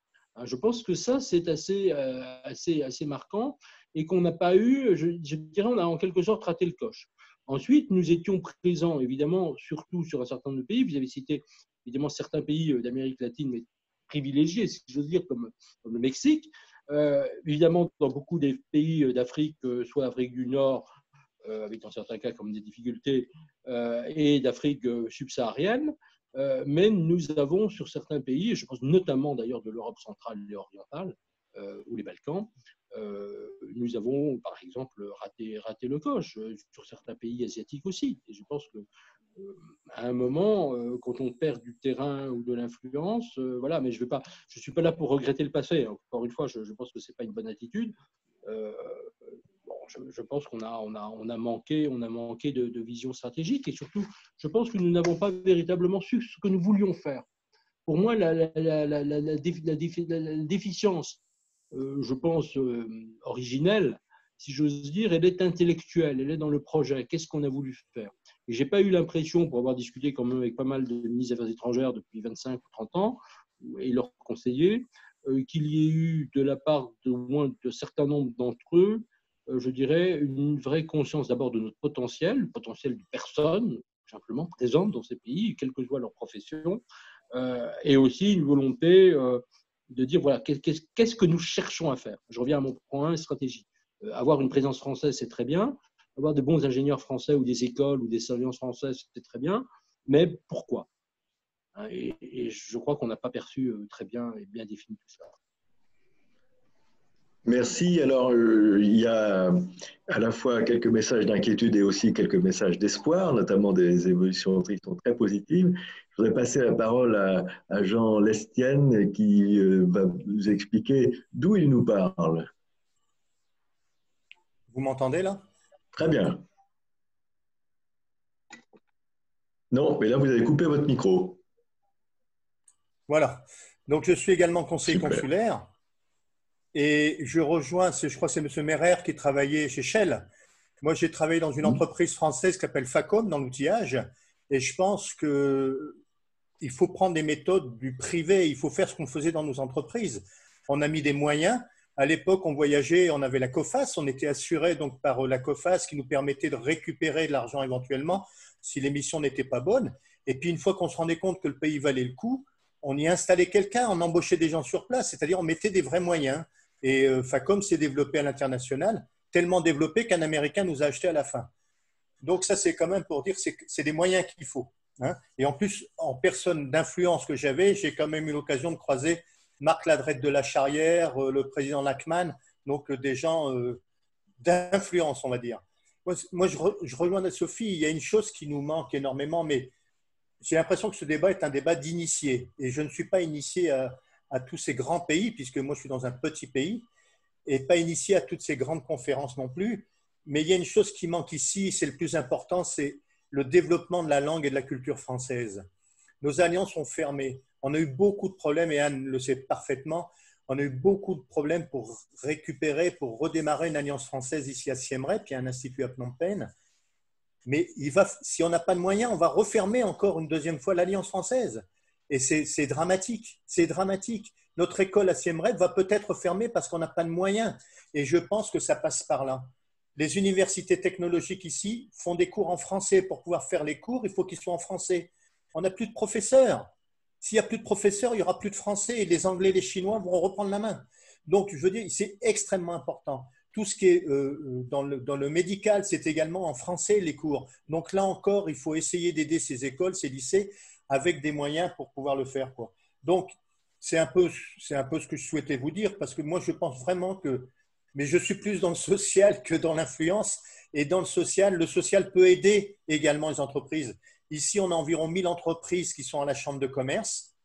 Je pense que ça, c'est assez marquant et qu'on n'a pas eu, je dirais, on a en quelque sorte raté le coche. Ensuite, nous étions présents, évidemment, surtout sur un certain nombre de pays. Vous avez cité, évidemment, certains pays d'Amérique latine, mais privilégiés, si j'ose dire, comme le Mexique. Évidemment, dans beaucoup des pays d'Afrique, soit Afrique du Nord, avec dans certains cas comme des difficultés, et d'Afrique subsaharienne. Mais nous avons sur certains pays, et je pense notamment d'ailleurs de l'Europe centrale et orientale, ou les Balkans, Nous avons, par exemple, raté le coche sur certains pays asiatiques aussi. Et je pense que à un moment, quand on perd du terrain ou de l'influence, voilà, mais je suis pas là pour regretter le passé. Encore une fois, je pense que c'est pas une bonne attitude. Bon, je pense qu'on a manqué de vision stratégique, et surtout, je pense que nous n'avons pas véritablement su ce que nous voulions faire. Pour moi, la déficience, je pense, originelle, si j'ose dire, elle est intellectuelle, elle est dans le projet. Qu'est-ce qu'on a voulu faire? Et je n'ai pas eu l'impression, pour avoir discuté quand même avec pas mal de ministres des Affaires étrangères depuis 25 ou 30 ans, et leurs conseillers, qu'il y ait eu de la part de moins de certains nombres d'entre eux, je dirais, une vraie conscience d'abord de notre potentiel, le potentiel de personnes simplement présentes dans ces pays, quelle que soit leur profession, et aussi une volonté de dire, voilà, qu'est-ce que nous cherchons à faire? Je reviens à mon point 1, stratégie. Avoir une présence française, c'est très bien. Avoir de bons ingénieurs français ou des écoles ou des alliances françaises, c'est très bien. Mais pourquoi? Et je crois qu'on n'a pas perçu très bien et bien défini tout ça. Merci. Alors, il y a à la fois quelques messages d'inquiétude et aussi quelques messages d'espoir, notamment des évolutions qui sont très positives. Je voudrais passer la parole à Jean Lestienne qui va nous expliquer d'où il nous parle. Vous m'entendez là? Très bien. Non, mais là, vous avez coupé votre micro. Voilà. Donc, je suis également conseiller consulaire et je rejoins, je crois que c'est M. Merer qui travaillait chez Shell. Moi, j'ai travaillé dans une entreprise française qui s'appelle Facom dans l'outillage, et je pense qu'il faut prendre des méthodes du privé, il faut faire ce qu'on faisait dans nos entreprises. On a mis des moyens. À l'époque, on voyageait, on avait la COFAS, on était assuré donc par la COFAS qui nous permettait de récupérer de l'argent éventuellement si l'émission n'était pas bonne. Et puis, une fois qu'on se rendait compte que le pays valait le coup, on y installait quelqu'un, on embauchait des gens sur place, c'est-à-dire on mettait des vrais moyens. Et Facom s'est développé à l'international, tellement développé qu'un Américain nous a acheté à la fin. Donc ça, c'est quand même pour dire que c'est des moyens qu'il faut. Hein. Et en plus, en personne d'influence que j'avais, j'ai quand même eu l'occasion de croiser Marc Ladrette de la Charrière, le président Lachman, donc des gens d'influence, on va dire. Moi, je rejoins Sophie, il y a une chose qui nous manque énormément, mais j'ai l'impression que ce débat est un débat d'initiés. Et je ne suis pas initié à tous ces grands pays, puisque moi, je suis dans un petit pays, et pas initié à toutes ces grandes conférences non plus. Mais il y a une chose qui manque ici, c'est le plus important, c'est le développement de la langue et de la culture française. Nos alliances sont fermées. On a eu beaucoup de problèmes, et Anne le sait parfaitement, on a eu beaucoup de problèmes pour récupérer, pour redémarrer une alliance française ici à Siem Reap, puis un institut à Phnom Penh. Mais si on n'a pas de moyens, on va refermer encore une deuxième fois l'alliance française. Et c'est dramatique, c'est dramatique. Notre école à Siem Reap va peut-être fermer parce qu'on n'a pas de moyens. Et je pense que ça passe par là. Les universités technologiques ici font des cours en français. Pour pouvoir faire les cours, il faut qu'ils soient en français. On n'a plus de professeurs. S'il n'y a plus de professeurs, il n'y aura plus de français et les Anglais et les Chinois vont reprendre la main. Donc, je veux dire, c'est extrêmement important. Tout ce qui est dans le médical, c'est également en français les cours. Donc là encore, il faut essayer d'aider ces écoles, ces lycées, avec des moyens pour pouvoir le faire, quoi. Donc, c'est un peu ce que je souhaitais vous dire, parce que moi, je pense vraiment que… Mais je suis plus dans le social que dans l'influence. Et dans le social peut aider également les entreprises. Ici, on a environ 1000 entreprises qui sont à la chambre de commerce.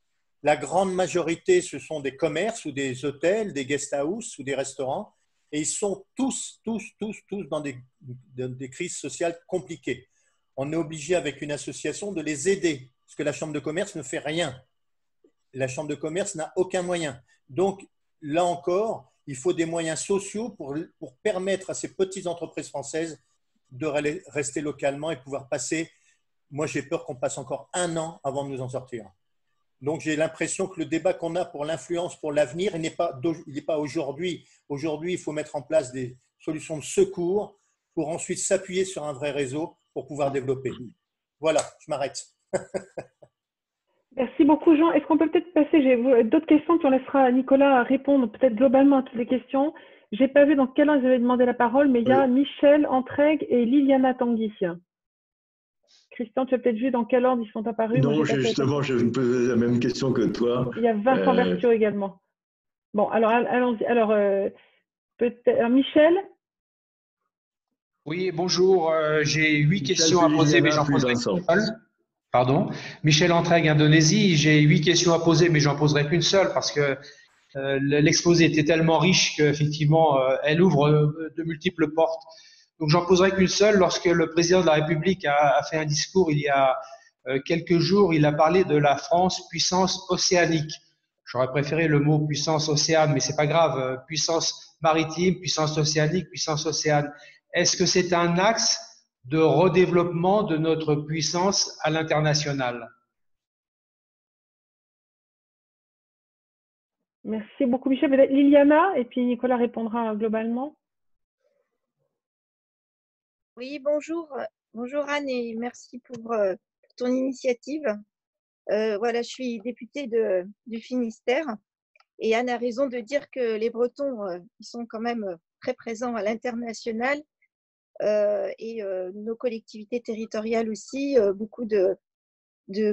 La grande majorité, ce sont des commerces ou des hôtels, des guest house ou des restaurants. Et ils sont tous dans des crises sociales compliquées. On est obligé, avec une association, de les aider, parce que la chambre de commerce ne fait rien. La chambre de commerce n'a aucun moyen. Donc, là encore, il faut des moyens sociaux pour permettre à ces petites entreprises françaises de rester localement et pouvoir passer. Moi, j'ai peur qu'on passe encore 1 an avant de nous en sortir. Donc, j'ai l'impression que le débat qu'on a pour l'influence, pour l'avenir, il n'est pas aujourd'hui. Aujourd'hui, il faut mettre en place des solutions de secours pour ensuite s'appuyer sur un vrai réseau pour pouvoir développer. Voilà, je m'arrête. Merci beaucoup, Jean. Est-ce qu'on peut peut-être passer, j'ai d'autres questions, puis on laissera Nicolas répondre peut-être globalement à toutes les questions. Je n'ai pas vu dans quel ordre j'avais demandé la parole, mais il y a Michel Entregue et Liliana Tanguy. Christian, tu as peut-être vu dans quel ordre ils sont apparus? Non, justement, je me posais la même question que toi. Il y a Vincent Berthiaud également. Bon, alors allons-y. Alors, peut-être Michel? Oui, bonjour. J'ai 8 questions à poser, mais j'en poserai qu'une seule. Pardon. Michel Entraigues, Indonésie. J'ai 8 questions à poser, mais j'en poserai qu'une seule parce que l'exposé était tellement riche qu'effectivement, elle ouvre de multiples portes. Donc, j'en poserai qu'une seule. Lorsque le président de la République a fait un discours il y a quelques jours, il a parlé de la France puissance océanique. J'aurais préféré le mot puissance océane, mais c'est pas grave. Puissance maritime, puissance océanique, puissance océane. Est-ce que c'est un axe de redéveloppement de notre puissance à l'international? Merci beaucoup, Michel. Peut-être Liliana, et puis Nicolas répondra globalement. Oui, bonjour. Bonjour Anne, et merci pour ton initiative. Voilà, je suis députée du Finistère, et Anne a raison de dire que les Bretons ils sont quand même très présents à l'international, et nos collectivités territoriales aussi, beaucoup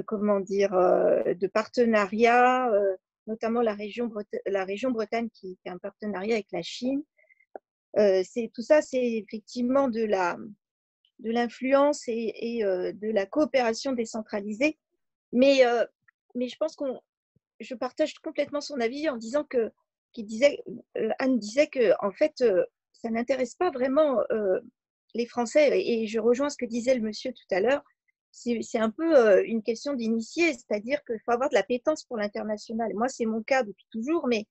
comment dire, de partenariats, notamment la région Bretagne qui fait un partenariat avec la Chine. Tout ça, c'est effectivement de l'influence et de la coopération décentralisée. Mais je pense je partage complètement son avis en disant Anne disait que en fait, ça n'intéresse pas vraiment les Français. Et je rejoins ce que disait le monsieur tout à l'heure. C'est un peu une question d'initié, c'est-à-dire qu'il faut avoir de l'appétence pour l'international. Moi, c'est mon cas depuis toujours, mais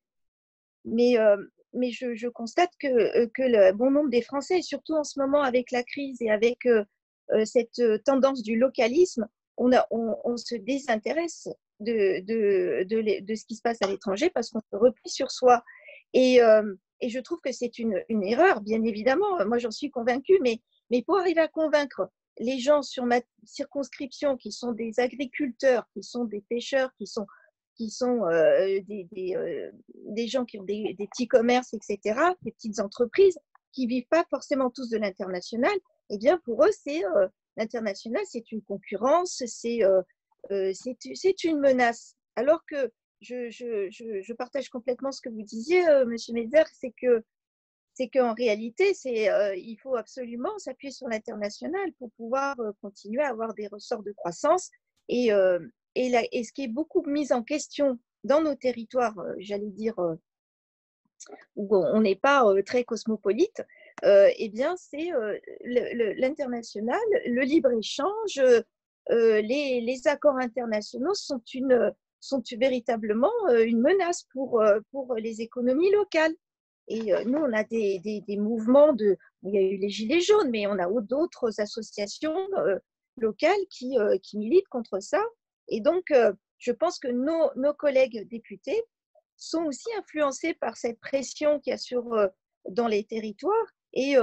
je constate que le bon nombre des Français, et surtout en ce moment avec la crise et avec cette tendance du localisme, on se désintéresse de ce qui se passe à l'étranger parce qu'on se replie sur soi. Et je trouve que c'est une erreur, bien évidemment. Moi, j'en suis convaincue, mais pour arriver à convaincre les gens sur ma circonscription, qui sont des agriculteurs, qui sont des pêcheurs, qui sont des gens qui ont des petits commerces, etc., des petites entreprises qui ne vivent pas forcément tous de l'international, eh bien pour eux, l'international, c'est une concurrence, c'est une menace. Alors que je partage complètement ce que vous disiez, Monsieur Mézère, c'est qu'en réalité, il faut absolument s'appuyer sur l'international pour pouvoir continuer à avoir des ressorts de croissance. Et ce qui est beaucoup mis en question dans nos territoires, j'allais dire, où on n'est pas très cosmopolite, eh bien, c'est l'international, le libre-échange, les accords internationaux sont véritablement une menace pour les économies locales. Et nous, on a des mouvements il y a eu les Gilets jaunes, mais on a d'autres associations locales qui militent contre ça. Et donc, je pense que nos collègues députés sont aussi influencés par cette pression qu'il y a dans les territoires. Et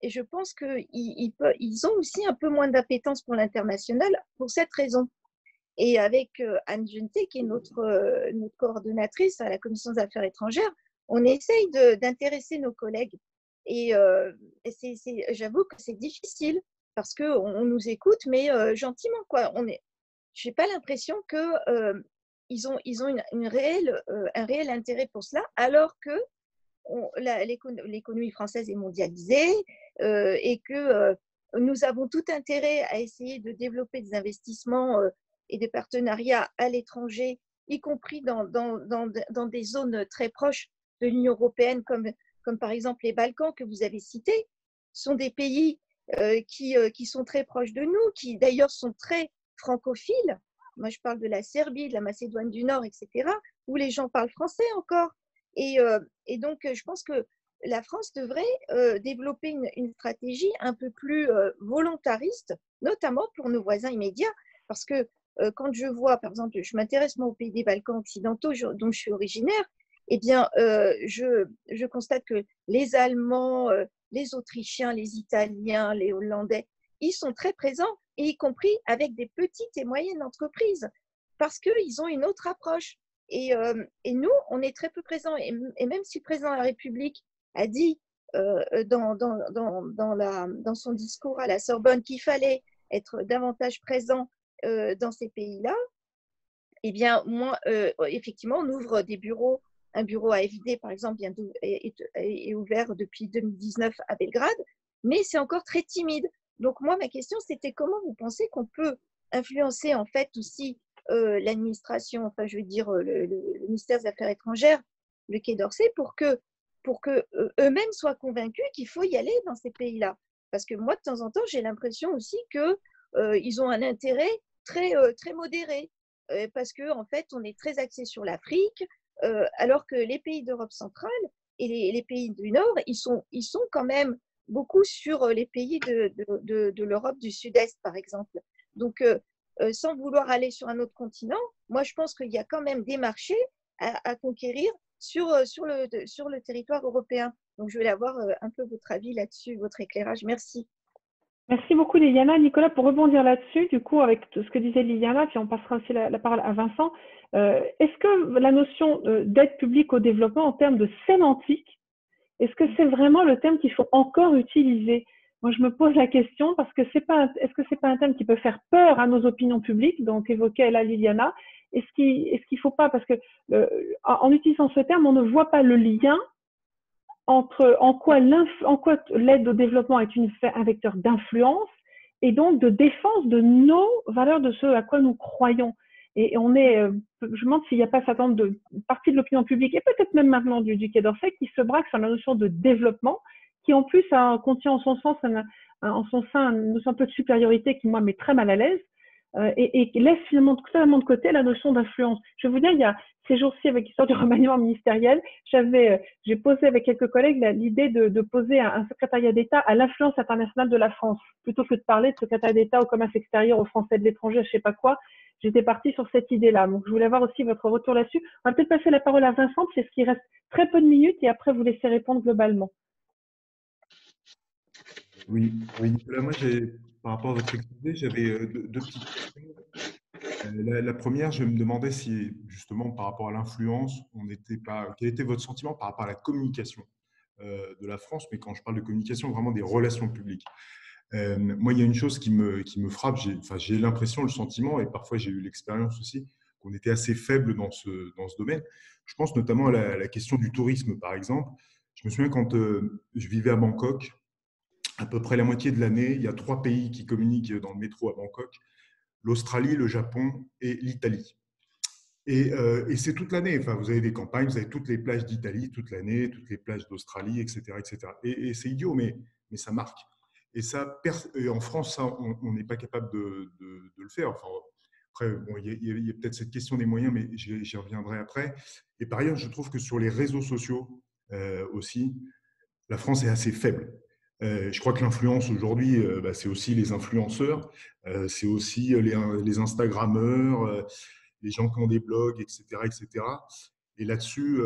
je pense qu'ils ont aussi un peu moins d'appétence pour l'international pour cette raison. Et avec Anne Genté, qui est notre coordonnatrice à la Commission des Affaires étrangères, on essaye d'intéresser nos collègues. Et j'avoue que c'est difficile parce qu'on nous écoute, mais gentiment, quoi. Je n'ai pas l'impression qu'ils ont un réel intérêt pour cela, alors que l'économie française est mondialisée et que nous avons tout intérêt à essayer de développer des investissements et des partenariats à l'étranger, y compris dans des zones très proches de l'Union européenne, comme par exemple les Balkans que vous avez cités, sont des pays qui sont très proches de nous, qui d'ailleurs sont très francophiles. Moi, je parle de la Serbie, de la Macédoine du Nord, etc., où les gens parlent français encore. Et donc, je pense que la France devrait développer une stratégie un peu plus volontariste, notamment pour nos voisins immédiats, parce que quand je vois, par exemple, je m'intéresse moi aux pays des Balkans occidentaux, dont je suis originaire, eh bien, je constate que les Allemands, les Autrichiens, les Italiens, les Hollandais, ils sont très présents, et y compris avec des petites et moyennes entreprises, parce qu'ils ont une autre approche. Et nous, on est très peu présents. Et même si le président de la République a dit dans son discours à la Sorbonne qu'il fallait être davantage présent dans ces pays-là, eh bien, effectivement, on ouvre des bureaux un bureau AFD, par exemple, est ouvert depuis 2019 à Belgrade, mais c'est encore très timide. Donc moi, ma question, c'était comment vous pensez qu'on peut influencer en fait aussi l'administration, enfin je veux dire le ministère des Affaires étrangères, le Quai d'Orsay, pour que eux-mêmes soient convaincus qu'il faut y aller dans ces pays-là. Parce que moi, de temps en temps, j'ai l'impression aussi qu'ils ont un intérêt très modéré, parce qu'en fait, on est très axé sur l'Afrique, alors que les pays d'Europe centrale et les pays du Nord, ils sont quand même beaucoup sur les pays de l'Europe du Sud-Est, par exemple. Donc, sans vouloir aller sur un autre continent, moi, je pense qu'il y a quand même des marchés à conquérir sur le territoire européen. Donc, je voulais avoir un peu votre avis là-dessus, votre éclairage. Merci. Merci beaucoup, Liliana. Nicolas, pour rebondir là-dessus, du coup, avec ce que disait Liliana, puis on passera aussi la parole à Vincent, est-ce que la notion d'aide publique au développement en termes de sémantique, est-ce que c'est vraiment le terme qu'il faut encore utiliser? Moi, je me pose la question parce que est-ce que c'est pas un thème qui peut faire peur à nos opinions publiques, donc évoquée là Liliana? Est-ce qu'il faut pas, parce que en utilisant ce terme, on ne voit pas le lien entre en quoi l'aide au développement est un vecteur d'influence et donc de défense de nos valeurs, de ce à quoi nous croyons. Et je me demande s'il n'y a pas certain nombre de partie de l'opinion publique, et peut-être même maintenant du Quai d'Orsay, qui se braque sur la notion de développement, qui en plus contient en son sein une notion un peu de supériorité qui, moi, met très mal à l'aise, et laisse finalement totalement de côté la notion d'influence. Je vais vous dire, il y a ces jours-ci, avec l'histoire du remaniement ministériel, j'ai posé avec quelques collègues l'idée de poser un secrétariat d'État à l'influence internationale de la France, plutôt que de parler de secrétariat d'État au commerce extérieur, aux Français de l'étranger, je sais pas quoi. J'étais partie sur cette idée-là. Donc, je voulais avoir aussi votre retour là-dessus. On va peut-être passer la parole à Vincent, c'est ce qui reste très peu de minutes, et après, vous laissez répondre globalement. Oui, Nicolas, moi, par rapport à votre exposé, j'avais deux petites questions. La première, je me demandais si, justement, par rapport à l'influence, quel était votre sentiment par rapport à la communication de la France, mais quand je parle de communication, vraiment des relations publiques. Moi, il y a une chose qui me frappe, j'ai l'impression, le sentiment, et parfois j'ai eu l'expérience aussi, qu'on était assez faible dans ce domaine. Je pense notamment à la question du tourisme, par exemple. Je me souviens quand je vivais à Bangkok, à peu près la moitié de l'année, il y a 3 pays qui communiquent dans le métro à Bangkok: l'Australie, le Japon et l'Italie. Et c'est toute l'année. Enfin, vous avez des campagnes, vous avez toutes les plages d'Italie toute l'année, toutes les plages d'Australie, etc., etc. Et c'est idiot, mais ça marque. Et en France, ça, on n'est pas capable de le faire. Enfin, après, bon, il y a peut-être cette question des moyens, mais j'y reviendrai après. Et par ailleurs, je trouve que sur les réseaux sociaux aussi, la France est assez faible. Je crois que l'influence aujourd'hui, c'est aussi les influenceurs, c'est aussi les Instagrammeurs, les gens qui ont des blogs, etc., etc. Et là-dessus,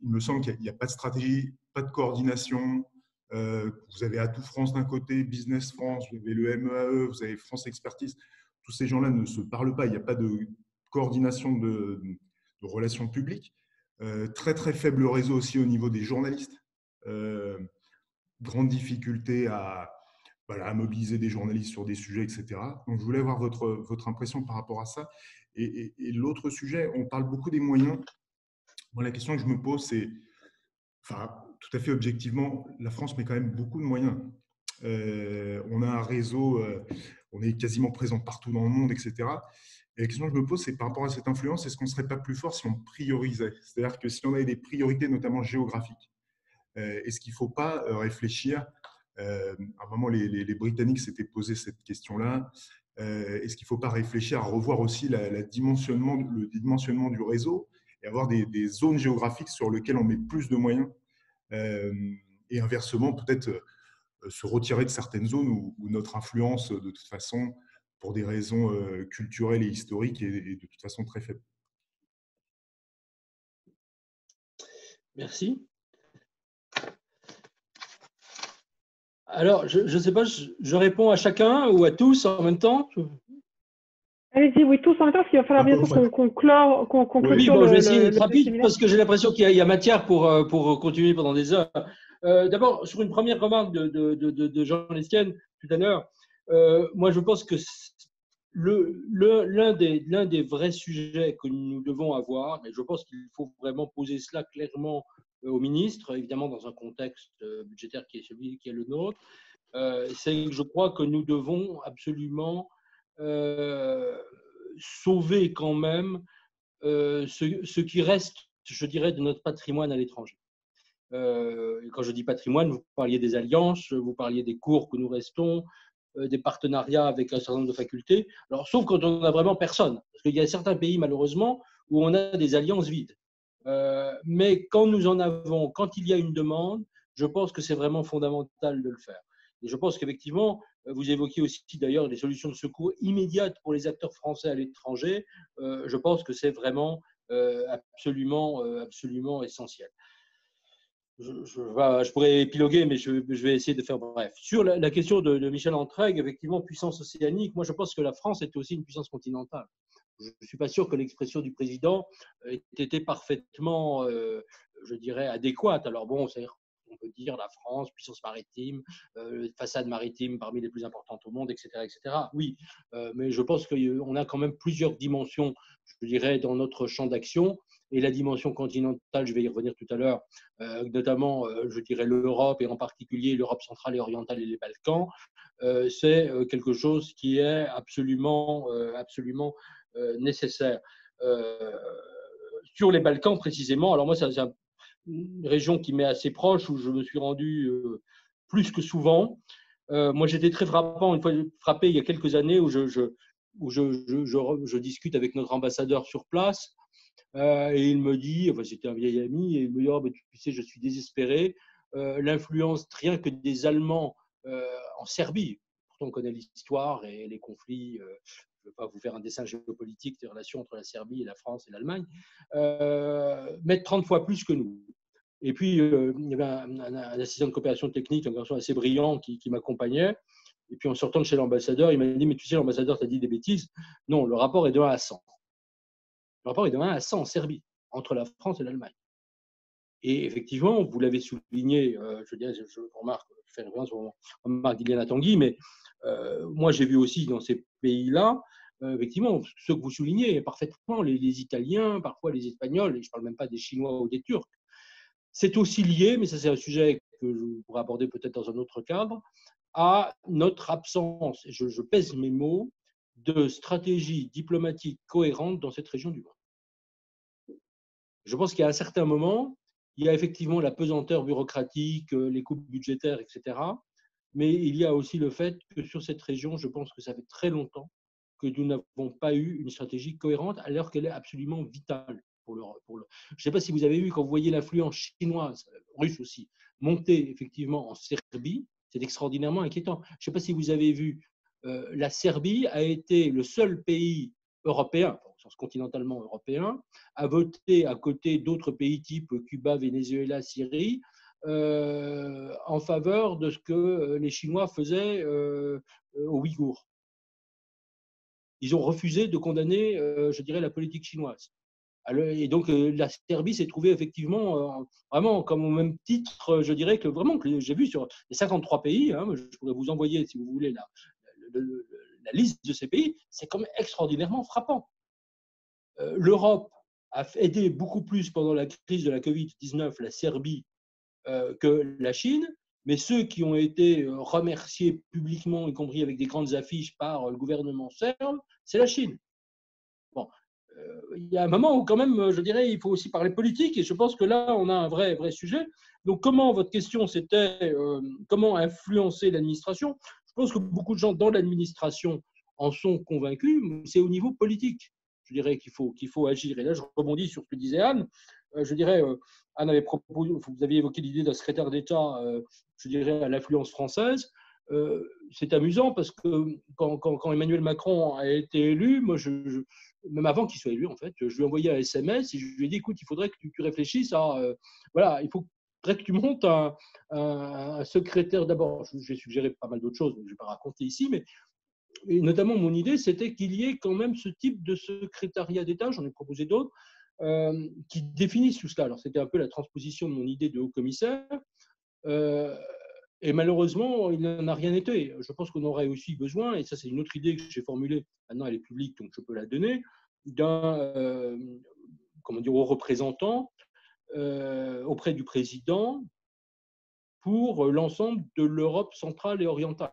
il me semble qu'il n'y a pas de stratégie, pas de coordination. Vous avez Atout France d'un côté, Business France, vous avez le MEAE, vous avez France Expertise. Tous ces gens-là ne se parlent pas. Il n'y a pas de coordination de relations publiques. Très, très faible réseau aussi au niveau des journalistes. Grande difficulté à mobiliser des journalistes sur des sujets, etc. Donc, je voulais avoir votre impression par rapport à ça. Et l'autre sujet, on parle beaucoup des moyens. Bon, la question que je me pose, c'est, tout à fait objectivement, la France met quand même beaucoup de moyens. On a un réseau, on est quasiment présent partout dans le monde, etc. Et la question que je me pose, c'est par rapport à cette influence, est-ce qu'on ne serait pas plus fort si on priorisait? C'est-à-dire que si on avait des priorités, notamment géographiques, est-ce qu'il ne faut pas réfléchir, à un moment les Britanniques s'étaient posé cette question-là, est-ce qu'il ne faut pas réfléchir à revoir aussi le dimensionnement du réseau et avoir des zones géographiques sur lesquelles on met plus de moyens, et inversement peut-être se retirer de certaines zones où notre influence de toute façon, pour des raisons culturelles et historiques, est de toute façon très faible. Merci. Alors, je ne sais pas, je réponds à chacun ou à tous en même temps. Allez-y, oui, tous en même temps, parce qu'il va falloir bientôt qu'on clôture. Oui, bon, je vais essayer d'être rapide parce que j'ai l'impression qu'il y a matière pour continuer pendant des heures. D'abord, sur une première remarque de Jean Lestienne tout à l'heure, moi je pense que l'un des vrais sujets que nous devons avoir, et je pense qu'il faut vraiment poser cela clairement au ministre, évidemment dans un contexte budgétaire qui est celui qui est le nôtre, c'est que je crois que nous devons absolument sauver quand même ce qui reste, je dirais, de notre patrimoine à l'étranger. Quand je dis patrimoine, vous parliez des alliances, vous parliez des cours que nous restons, des partenariats avec un certain nombre de facultés. Alors, sauf quand on n'a vraiment personne. Parce qu'il y a certains pays, malheureusement, où on a des alliances vides. Mais quand nous en avons, quand il y a une demande, je pense que c'est vraiment fondamental de le faire. Et je pense qu'effectivement, vous évoquiez aussi d'ailleurs des solutions de secours immédiates pour les acteurs français à l'étranger. Je pense que c'est vraiment absolument essentiel. Je pourrais épiloguer, mais je vais essayer de faire bref. Sur la question de Michel Antraigues, effectivement, puissance océanique, moi je pense que la France était aussi une puissance continentale. Je ne suis pas sûr que l'expression du président ait été parfaitement, je dirais, adéquate. Alors bon, on peut dire la France, puissance maritime, façade maritime parmi les plus importantes au monde, etc. etc. Oui, mais je pense qu'on a quand même plusieurs dimensions, je dirais, dans notre champ d'action. Et la dimension continentale, je vais y revenir tout à l'heure, notamment, je dirais, l'Europe et en particulier l'Europe centrale et orientale et les Balkans, c'est quelque chose qui est absolument nécessaire. Sur les Balkans, précisément, alors moi, c'est une région qui m'est assez proche, où je me suis rendu plus que souvent. Moi, j'étais très frappé il y a quelques années où je discute avec notre ambassadeur sur place. Et il me dit, enfin c'était un vieil ami, et il me dit, oh, tu sais, je suis désespéré. L'influence rien que des Allemands en Serbie, pourtant on connaît l'histoire et les conflits, je ne veux pas vous faire un dessin géopolitique des relations entre la Serbie et la France et l'Allemagne, mettent 30 fois plus que nous. Et puis, il y avait un assistant de coopération technique, un garçon assez brillant qui m'accompagnait. Et puis, en sortant de chez l'ambassadeur, il m'a dit, mais tu sais, l'ambassadeur t'a dit des bêtises. Non, le rapport est de 1 à 100. Le rapport est de 1 à 100 en Serbie, entre la France et l'Allemagne. Et effectivement, vous l'avez souligné, je remarque, je fais référence au remarque d'Iliana Tanguy, mais moi j'ai vu aussi dans ces pays-là, effectivement, ce que vous soulignez parfaitement, les Italiens, parfois les Espagnols, et je ne parle même pas des Chinois ou des Turcs. C'est aussi lié, mais ça c'est un sujet que je pourrais aborder peut-être dans un autre cadre, à notre absence, et je pèse mes mots, de stratégie diplomatique cohérente dans cette région du monde. Je pense qu'à un certain moment, il y a effectivement la pesanteur bureaucratique, les coupes budgétaires, etc. Mais il y a aussi le fait que sur cette région, je pense que ça fait très longtemps que nous n'avons pas eu une stratégie cohérente, alors qu'elle est absolument vitale pour le. Je ne sais pas si vous avez vu, quand vous voyez l'influence chinoise, russe aussi, monter effectivement en Serbie, c'est extraordinairement inquiétant. Je ne sais pas si vous avez vu, la Serbie a été le seul pays européen, au sens continentalement européen, à voter à côté d'autres pays type Cuba, Venezuela, Syrie, en faveur de ce que les Chinois faisaient aux Ouïghours. Ils ont refusé de condamner, je dirais, la politique chinoise. Et donc, la Serbie s'est trouvée effectivement vraiment comme au même titre, je dirais, que vraiment, que j'ai vu sur les 53 pays, hein, je pourrais vous envoyer, si vous voulez, la liste de ces pays, c'est quand même extraordinairement frappant. L'Europe a aidé beaucoup plus pendant la crise de la Covid-19 la Serbie que la Chine, mais ceux qui ont été remerciés publiquement, y compris avec des grandes affiches par le gouvernement serbe, c'est la Chine. Bon, il y a un moment où quand même, je dirais, il faut aussi parler politique, et je pense que là, on a un vrai sujet. Donc, votre question, c'était comment influencer l'administration? Je pense que beaucoup de gens dans l'administration en sont convaincus, mais c'est au niveau politique, je dirais, qu'il faut agir. Et là, je rebondis sur ce que disait Anne. Je dirais, Anne avait proposé, vous aviez évoqué l'idée d'un secrétaire d'État, je dirais, à l'influence française. C'est amusant parce que quand Emmanuel Macron a été élu, moi, même avant qu'il soit élu, en fait, je lui ai envoyé un SMS et je lui ai dit, écoute, il faudrait que tu réfléchisses à, voilà, il faudrait que tu montes un secrétaire d'abord. J'ai suggéré pas mal d'autres choses, donc je ne vais pas raconter ici, mais et notamment mon idée, c'était qu'il y ait quand même ce type de secrétariat d'État, j'en ai proposé d'autres, qui définissent tout cela. Alors, c'était un peu la transposition de mon idée de haut-commissaire, Et malheureusement, il n'en a rien été. Je pense qu'on aurait aussi besoin, et ça c'est une autre idée que j'ai formulée, maintenant elle est publique, donc je peux la donner, d'un haut représentant auprès du président pour l'ensemble de l'Europe centrale et orientale.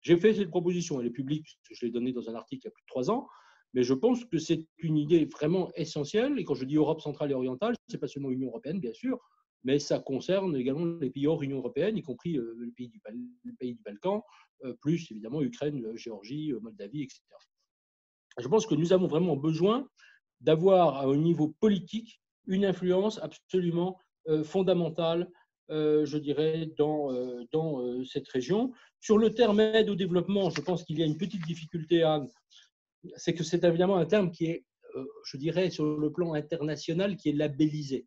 J'ai fait cette proposition, elle est publique, je l'ai donnée dans un article il y a plus de 3 ans, mais je pense que c'est une idée vraiment essentielle. Et quand je dis Europe centrale et orientale, ce n'est pas seulement l'Union européenne, bien sûr, mais ça concerne également les pays hors Union européenne, y compris les pays du Balkan, plus évidemment Ukraine, Géorgie, Moldavie, etc. Je pense que nous avons vraiment besoin d'avoir à un niveau politique une influence absolument fondamentale, je dirais, dans cette région. Sur le terme aide au développement, je pense qu'il y a une petite difficulté, Anne, c'est que c'est évidemment un terme qui est, je dirais, sur le plan international, qui est labellisé.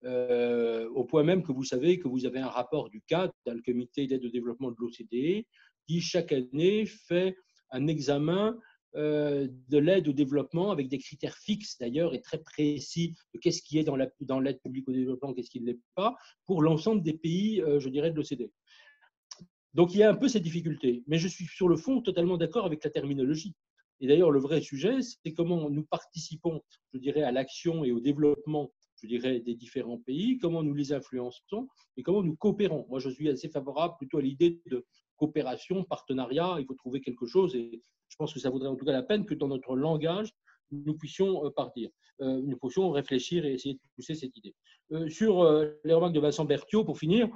Au point même que vous savez que vous avez un rapport du CAD, le comité d'aide au développement de l'OCDE, qui chaque année fait un examen de l'aide au développement avec des critères fixes d'ailleurs et très précis de qu'est-ce qui est dans l'aide publique au développement, qu'est-ce qui ne l'est pas, pour l'ensemble des pays, je dirais, de l'OCDE. Donc il y a un peu cette difficulté, mais je suis sur le fond totalement d'accord avec la terminologie. Et d'ailleurs, le vrai sujet, c'est comment nous participons, je dirais, à l'action et au développement, je dirais, des différents pays, comment nous les influençons et comment nous coopérons. Moi, je suis assez favorable plutôt à l'idée de coopération, partenariat. Il faut trouver quelque chose et je pense que ça vaudrait en tout cas la peine que dans notre langage, nous puissions partir. Nous puissions réfléchir et essayer de pousser cette idée. Sur les remarques de Vincent Berthiaud, pour finir,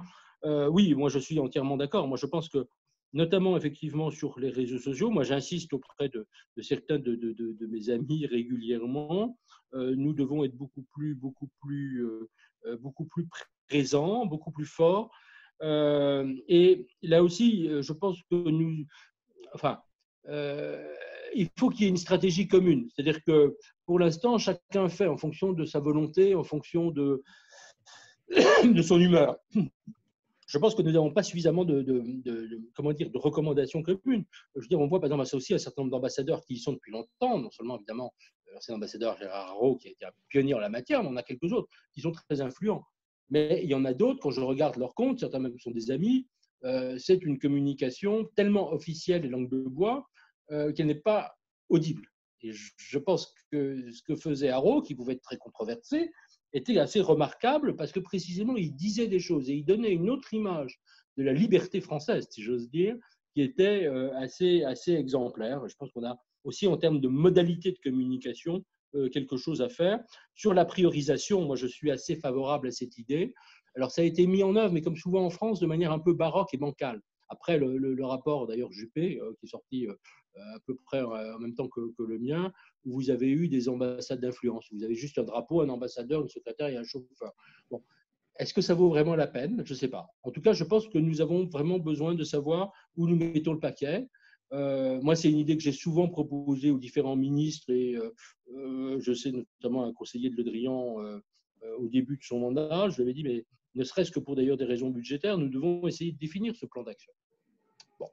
oui, moi je suis entièrement d'accord. Moi je pense que, notamment effectivement sur les réseaux sociaux, moi j'insiste auprès de certains de mes amis régulièrement, nous devons être beaucoup plus présents, beaucoup plus forts. Et là aussi, je pense que il faut qu'il y ait une stratégie commune. C'est-à-dire que pour l'instant, chacun fait en fonction de sa volonté, en fonction de son humeur. Je pense que nous n'avons pas suffisamment de recommandations communes. Je veux dire, on voit par exemple associer un certain nombre d'ambassadeurs qui y sont depuis longtemps, non seulement évidemment l'ancien ambassadeur Gérard Haro qui a été un pionnier en la matière, mais on a quelques autres qui sont très influents. Mais il y en a d'autres, quand je regarde leurs comptes, certains même sont des amis, c'est une communication tellement officielle et langue de bois qu'elle n'est pas audible. Et je pense que ce que faisait Haro, qui pouvait être très controversé, était assez remarquable parce que précisément il disait des choses et il donnait une autre image de la liberté française, si j'ose dire, qui était assez exemplaire. Je pense qu'on a aussi en termes de modalités de communication quelque chose à faire. Sur la priorisation, moi je suis assez favorable à cette idée. Alors ça a été mis en œuvre, mais comme souvent en France, de manière un peu baroque et bancale. Après le rapport d'ailleurs Juppé, qui est sorti à peu près en même temps que le mien, où vous avez eu des ambassades d'influence. Vous avez juste un drapeau, un ambassadeur, une secrétaire et un chauffeur. Bon. Est-ce que ça vaut vraiment la peine? Je ne sais pas. En tout cas, je pense que nous avons vraiment besoin de savoir où nous mettons le paquet. Moi, c'est une idée que j'ai souvent proposée aux différents ministres et je sais notamment un conseiller de Le Drian au début de son mandat. Je lui avais dit, mais ne serait-ce que pour d'ailleurs des raisons budgétaires, nous devons essayer de définir ce plan d'action. Bon,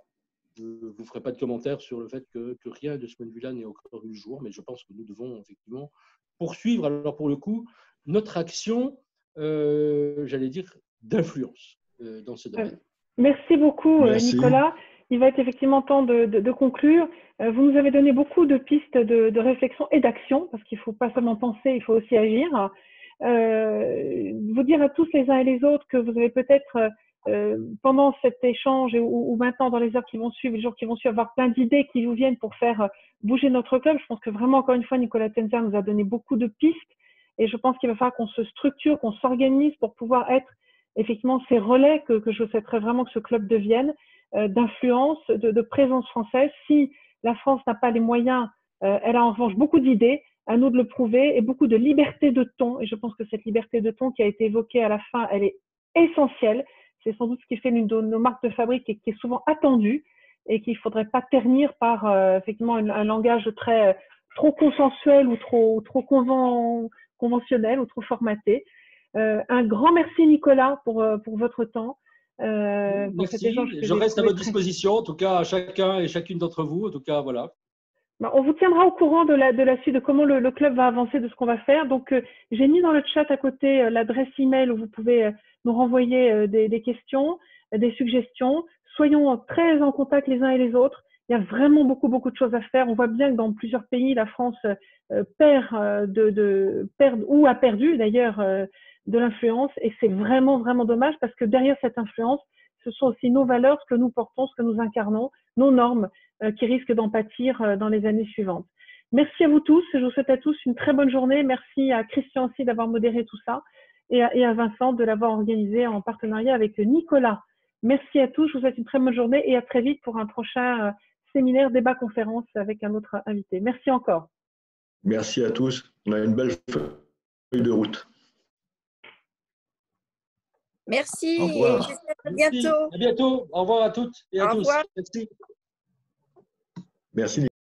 je ne vous ferai pas de commentaires sur le fait que rien de ce point de vue-là n'est encore eu le jour, mais je pense que nous devons effectivement poursuivre, alors pour le coup, notre action, j'allais dire, d'influence dans ce domaine. Merci beaucoup, Merci. Nicolas. Il va être effectivement temps de conclure. Vous nous avez donné beaucoup de pistes de réflexion et d'action, parce qu'il ne faut pas seulement penser, il faut aussi agir. Vous dire à tous les uns et les autres que vous avez peut-être, pendant cet échange ou maintenant dans les heures qui vont suivre, les jours qui vont suivre, avoir plein d'idées qui vous viennent pour faire bouger notre club. Je pense que vraiment, encore une fois, Nicolas Tenzer nous a donné beaucoup de pistes et je pense qu'il va falloir qu'on se structure, qu'on s'organise pour pouvoir être effectivement ces relais que je souhaiterais vraiment que ce club devienne, d'influence, de présence française. Si la France n'a pas les moyens, elle a en revanche beaucoup d'idées, à nous de le prouver, et beaucoup de liberté de ton. Et je pense que cette liberté de ton qui a été évoquée à la fin, elle est essentielle. C'est sans doute ce qui fait l'une de nos marques de fabrique et qui est souvent attendue et qu'il ne faudrait pas ternir par effectivement un langage trop consensuel ou trop conventionnel ou trop formaté. Un grand merci Nicolas pour votre temps. Merci, je reste à votre disposition, en tout cas à chacun et chacune d'entre vous. En tout cas, voilà. On vous tiendra au courant de la suite, de comment le club va avancer, de ce qu'on va faire. Donc, j'ai mis dans le chat à côté l'adresse email où vous pouvez nous renvoyer des questions, des suggestions. Soyons très en contact les uns et les autres. Il y a vraiment beaucoup de choses à faire. On voit bien que dans plusieurs pays, la France perd ou a perdu d'ailleurs de l'influence. Et c'est vraiment dommage parce que derrière cette influence, ce sont aussi nos valeurs, ce que nous portons, ce que nous incarnons, nos normes qui risquent d'en pâtir dans les années suivantes. Merci à vous tous. Je vous souhaite à tous une très bonne journée. Merci à Christian aussi d'avoir modéré tout ça et à Vincent de l'avoir organisé en partenariat avec Nicolas. Merci à tous. Je vous souhaite une très bonne journée et à très vite pour un prochain séminaire, débat, conférence avec un autre invité. Merci encore. Merci à tous. On a une belle feuille de route. Merci. Au revoir. À bientôt. À bientôt. Au revoir à toutes et à tous. Merci. Merci.